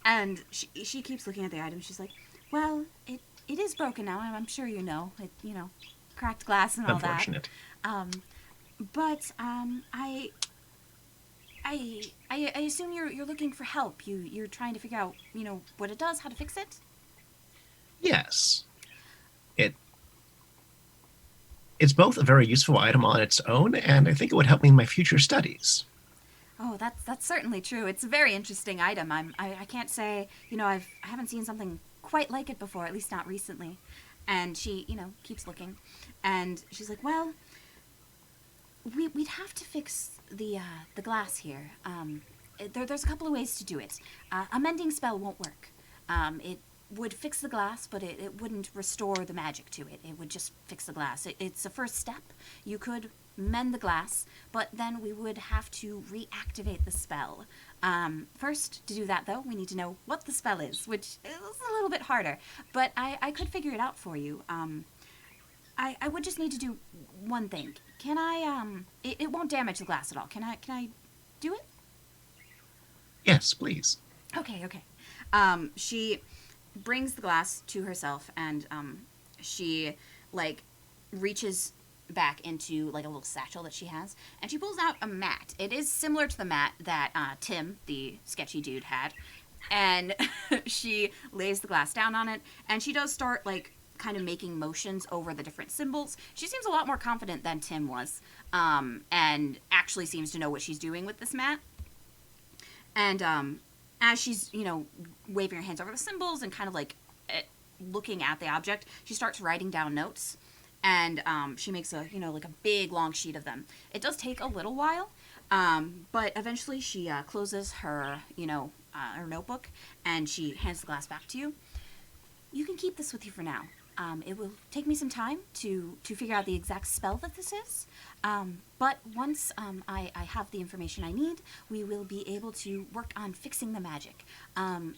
And she keeps looking at the item. She's like, well, it is broken now. I'm sure you know. It, cracked glass and all Unfortunate. that. But I assume you're looking for help. You're trying to figure out, what it does, how to fix it? Yes. It's both a very useful item on its own, and I think it would help me in my future studies. Oh, that's certainly true. It's a very interesting item. I can't say, I haven't seen something quite like it before, at least not recently. And she, keeps looking. And she's like, well, we'd have to fix the glass here. There's a couple of ways to do it. A mending spell won't work. It would fix the glass, but it wouldn't restore the magic to it. It would just fix the glass. It's a first step. You could mend the glass, but then we would have to reactivate the spell. First, to do that, though, we need to know what the spell is, which is a little bit harder, but I could figure it out for you. I would just need to do one thing. Can I, it won't damage the glass at all. Can I do it? Yes, please. Okay. She brings the glass to herself, and she like reaches back into like a little satchel that she has, and she pulls out a mat. It is similar to the mat that Tim, the sketchy dude, had, and she lays the glass down on it, and she does start like kind of making motions over the different symbols. She seems a lot more confident than Tim was, and actually seems to know what she's doing with this mat. And as she's, waving her hands over the symbols and kind of like looking at the object, she starts writing down notes. And she makes a, like a big long sheet of them. It does take a little while, but eventually she closes her, her notebook, and she hands the glass back to you. You can keep this with you for now. It will take me some time to figure out the exact spell that this is. But once I have the information I need, we will be able to work on fixing the magic.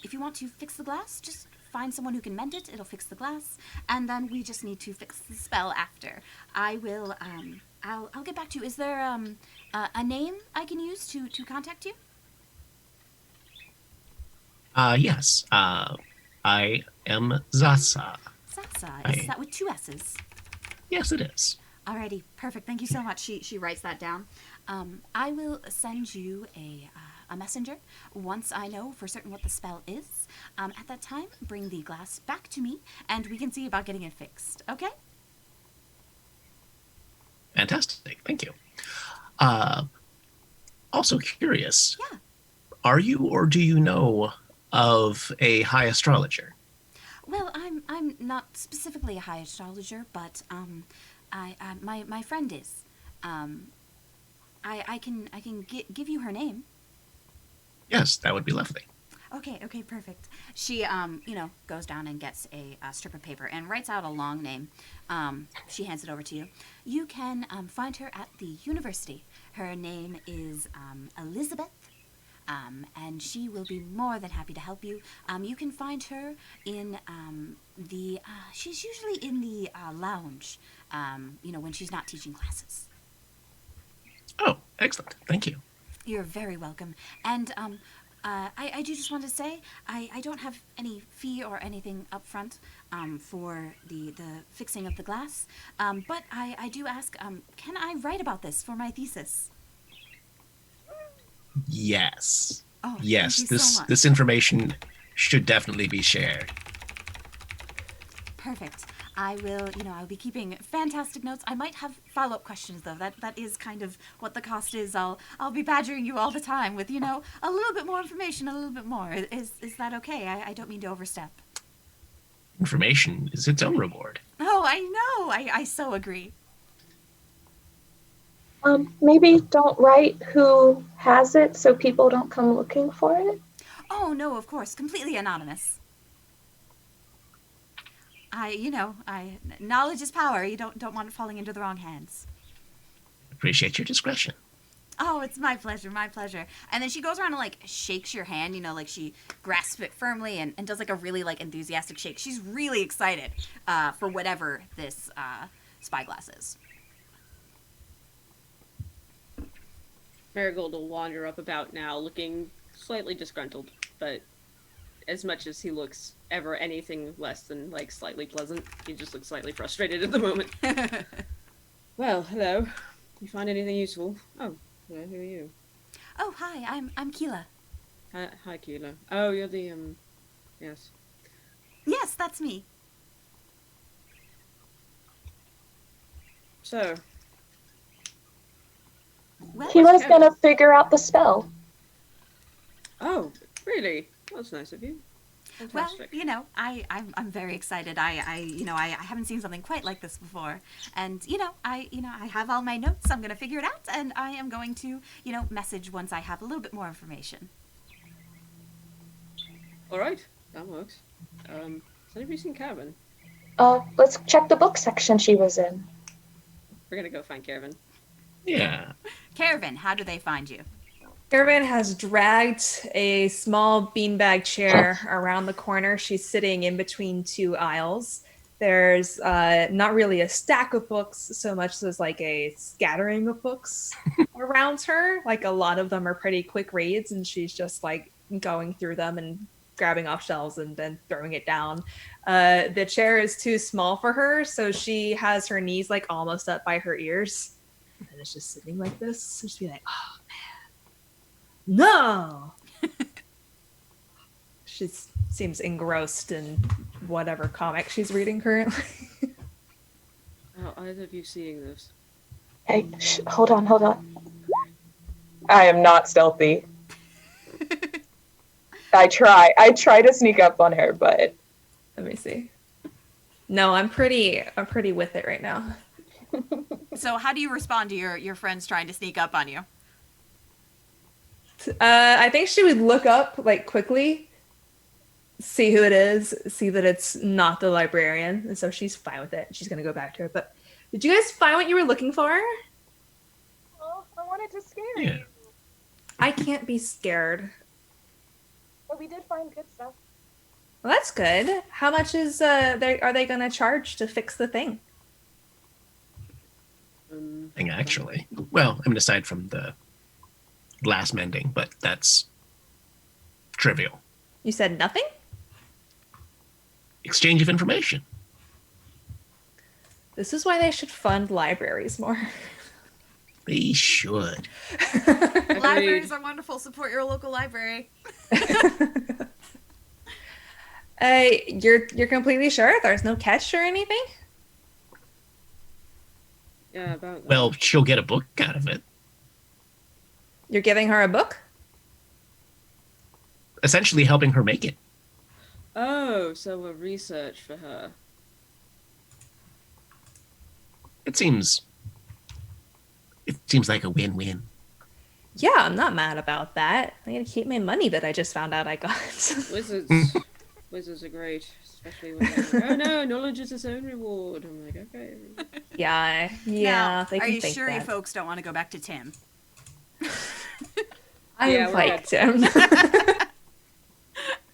If you want to fix the glass, just find someone who can mend it. It'll fix the glass. And then we just need to fix the spell after. I will, I'll get back to you. Is there a name I can use to contact you? Yes. I am Zasa. Sasa. Is that with 2 S's? Yes, it is. Alrighty, perfect. Thank you so much. She writes that down. I will send you a messenger once I know for certain what the spell is. At that time, bring the glass back to me, and we can see about getting it fixed. Okay? Fantastic. Thank you. Also curious. Yeah. Are you or do you know of a high astrologer? Well, I'm not specifically a high astrologer, but my friend is. I can give you her name. Yes, that would be lovely. Okay, perfect. She, goes down and gets a strip of paper and writes out a long name. She hands it over to you. You can find her at the university. Her name is Elizabeth, and she will be more than happy to help you. You can find her in she's usually in the lounge, when she's not teaching classes. Oh, excellent. Thank you. You're very welcome. And I do just want to say I don't have any fee or anything up front for the fixing of the glass. But I do ask, can I write about this for my thesis? Yes. Oh, yes, thank you so much. this information should definitely be shared. Perfect. I will, I'll be keeping fantastic notes. I might have follow-up questions, though. That is kind of what the cost is. I'll be badgering you all the time with, a little bit more information, a little bit more. Is that okay? I don't mean to overstep. Information is its own reward. Oh, I know. I so agree. Maybe don't write who has it so people don't come looking for it. Oh, no, of course. Completely anonymous. Knowledge is power. You don't want it falling into the wrong hands. Appreciate your discretion. Oh, it's my pleasure, my pleasure. And then she goes around and, like, shakes your hand, like she grasps it firmly and does, like, a really, like, enthusiastic shake. She's really excited for whatever this spyglass is. Marigold will wander up about now, looking slightly disgruntled, but as much as he looks ever anything less than, like, slightly pleasant, he just looks slightly frustrated at the moment. Well, hello. You find anything useful? Oh, well, who are you? Oh, hi, I'm Keela. Hi, Keela. Oh, you're the, yes. Yes, that's me. So. Well, Keela's gonna figure out the spell. Oh, really? That's nice of you. Well, Fantastic. I'm very excited. I haven't seen something quite like this before, and I have all my notes. I'm gonna figure it out, and I am going to message once I have a little bit more information. All right, that works. Has anybody seen Kevin? Let's check the book section she was in. We're gonna go find Kevin. Yeah. Caravan, how do they find you? Caravan has dragged a small beanbag chair around the corner. She's sitting in between two aisles. There's not really a stack of books so much as like a scattering of books around her. Like a lot of them are pretty quick reads, and she's just like going through them and grabbing off shelves and then throwing it down. The chair is too small for her, so she has her knees like almost up by her ears. And it's just sitting like this. So she'd be like, oh man, no! She seems engrossed in whatever comic she's reading currently. Are either of you seeing this? Hey, hold on. I am not stealthy. I try to sneak up on her, but Let me see. No, I'm pretty with it right now. So how do you respond to your friends trying to sneak up on you? I think she would look up like quickly, see who it is, see that it's not the librarian, and so she's fine with it. She's gonna go back to her. But did you guys find what you were looking for? oh, I wanted to scare Yeah. you. I can't be scared. But we did find good stuff. Well, that's good. How much is are they gonna charge to fix the thing? Thing actually. Well, I mean, aside from the glass mending, but that's trivial. You said nothing? Exchange of information. This is why they should fund libraries more. They should. Libraries are wonderful. Support your local library. You're completely sure? There's no catch or anything? Yeah, about that. Well, she'll get a book out of it. You're giving her a book? Essentially helping her make it. Oh, so a research for her. It seems like a win-win. Yeah, I'm not mad about that. I gotta keep my money that I just found out I got. Wizards are great, especially when they're like, oh no, knowledge is its own reward. I'm like, okay. yeah, Now, they are can you think sure you that. folks don't want to go back to Tim? I Yeah, we're liked him.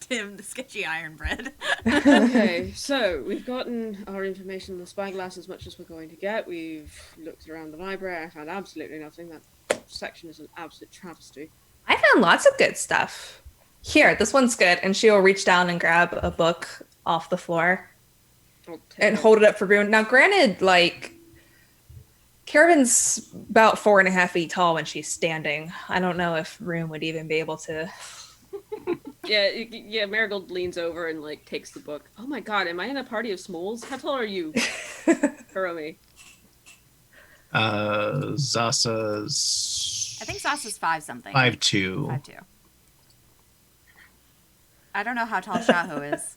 Tim, the sketchy iron bread. Okay, so we've gotten our information on the spyglass as much as we're going to get. We've looked around the library. I found absolutely nothing. That section is an absolute travesty. I found lots of good stuff. Here, this one's good. And she will reach down and grab a book off the floor I'll take and it. hold it up for Rune. Now, granted, like, Caravan's about 4.5 feet tall when she's standing. I don't know if Rune would even be able to. Yeah, Marigold leans over and like takes the book. Oh my god, am I in a party of smalls? How tall are you, Hiromi? Zasa's I think Sasa's 5 something. 5'2". 5'2". I don't know how tall Shaho is.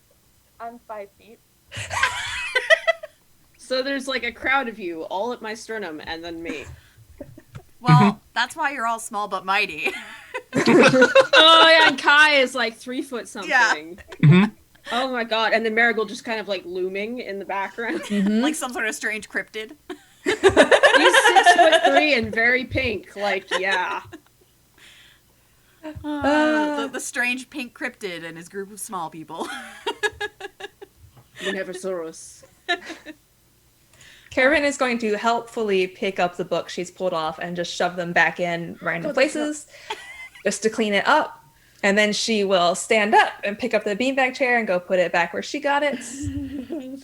I'm 5 feet. So there's like a crowd of you, all at my sternum, and then me. Well, that's why you're all small but mighty. Oh yeah, and Kai is like 3 foot something. Yeah. Mhm. Oh my god, and then Marigold just kind of like looming in the background. Mhm. Like some sort of strange cryptid. He's 6'3" and very pink. Like, yeah. The strange pink cryptid and his group of small people. You never saw us. Caravan is going to helpfully pick up the book she's pulled off and just shove them back in random places just to clean it up. And then she will stand up and pick up the beanbag chair and go put it back where she got it.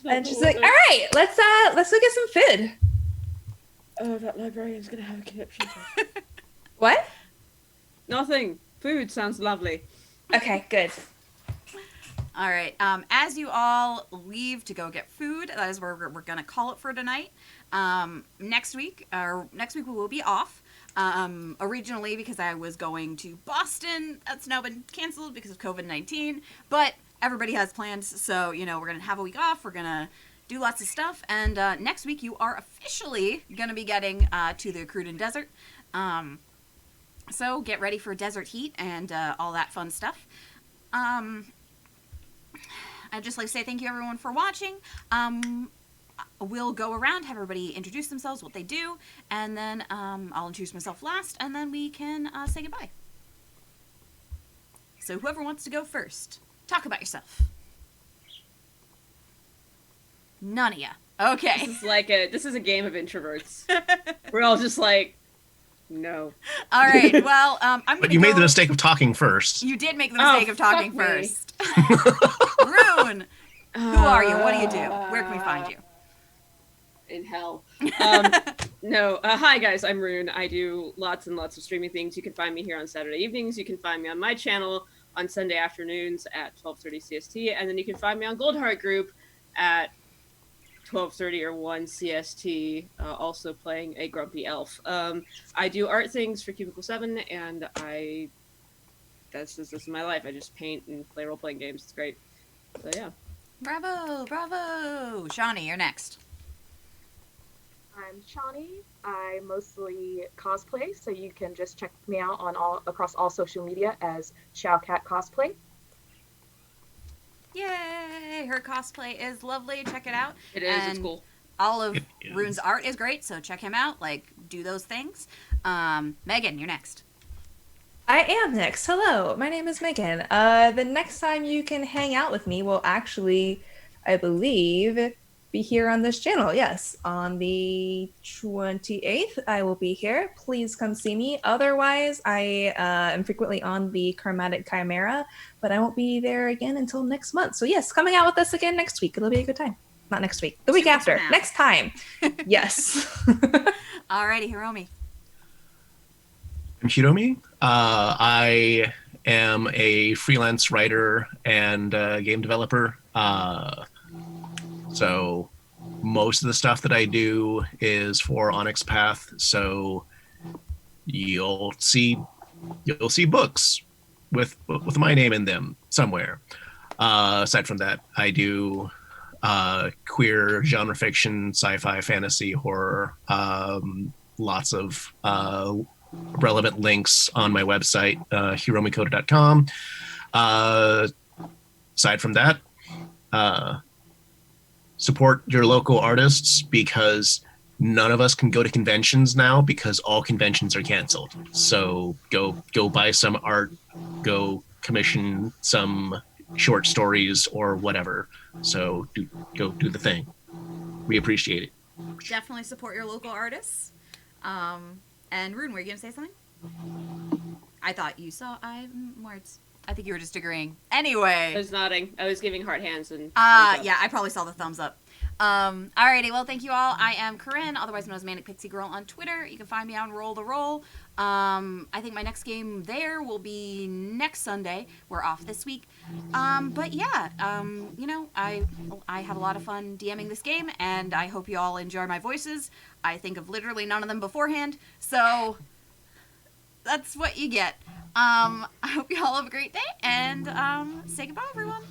And she's like, all right, let's go get some food. Oh, that librarian's gonna have a conniption. What? Nothing. Food sounds lovely. Okay, good. All right. As you all leave to go get food, that is where we're gonna call it for tonight. Next week we will be off. Originally because I was going to Boston. That's now been canceled because of COVID-19. But everybody has plans, so we're gonna have a week off. We're gonna do lots of stuff, and next week you are officially gonna be getting to the Cruden Desert. So get ready for desert heat and all that fun stuff. I'd just like to say thank you everyone for watching. We'll go around, have everybody introduce themselves, what they do, and then I'll introduce myself last, and then we can say goodbye. So whoever wants to go first, talk about yourself. None of ya. Okay. This is a game of introverts. We're all just like, no. All right. Well, I'm gonna But you made the go- mistake of talking first. You did make the mistake of talking fuck me. first. Rune, who are you? What do you do? Where can we find you? In hell. No. Hi, guys. I'm Rune. I do lots and lots of streaming things. You can find me here on Saturday evenings. You can find me on my channel on Sunday afternoons at 12:30 CST. And then you can find me on Goldheart Group at 12:30 or 1 CST, also playing a grumpy elf. I do art things for Cubicle 7, and this is my life. I just paint and play role-playing games. It's great. So, yeah. Bravo, bravo. Shawnee, you're next. I'm Shawnee. I mostly cosplay, so you can just check me out on across all social media as Showcat Cosplay. Yay! Her cosplay is lovely. Check it out. It is. It's And cool. All of It is. Rune's art is great, so check him out. Like, do those things. Megan, you're next. I am next. Hello, my name is Megan. The next time you can hang out with me will actually, I believe, be here on this channel. Yes, on the 28th, I will be here. Please come see me. Otherwise, I am frequently on the Chromatic Chimera, but I won't be there again until next month. So yes, coming out with us again next week. It'll be a good time. Not next week. The week 2 weeks from after. now. Next time. Yes. Alrighty, Hiromi. I'm Hiromi. I am a freelance writer and game developer. So most of the stuff that I do is for Onyx Path. So you'll see books with my name in them somewhere. Aside from that, I do queer genre fiction, sci-fi, fantasy, horror. Lots of relevant links on my website, hiromikoda.com. Aside from that, support your local artists, because none of us can go to conventions now because all conventions are canceled. So go buy some art, go commission some short stories or whatever. So go do the thing. We appreciate it. Definitely support your local artists. And Rune, were you going to say something? I thought you saw words. I think you were just agreeing. Anyway. I was nodding. I was giving heart hands and. Yeah, I probably saw the thumbs up. Alrighty, well, thank you all. I am Corinne, otherwise known as Manic Pixie Girl on Twitter. You can find me on Roll the Roll. I think my next game there will be next Sunday. We're off this week. But yeah, you know, I have a lot of fun DMing this game, and I hope you all enjoy my voices. I think of literally none of them beforehand, so that's what you get. I hope you all have a great day, and say goodbye, everyone.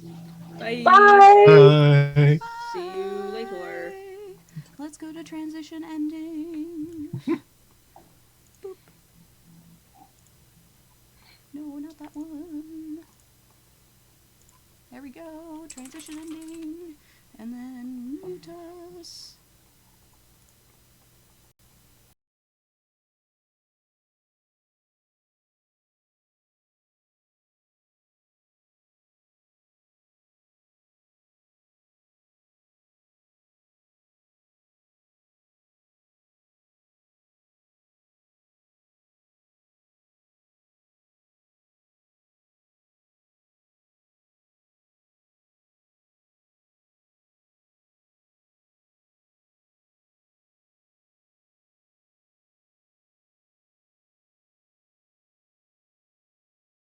Bye. Bye! Bye. See you later. Let's go to transition ending. Boop. No, not that one. There we go. Transition ending.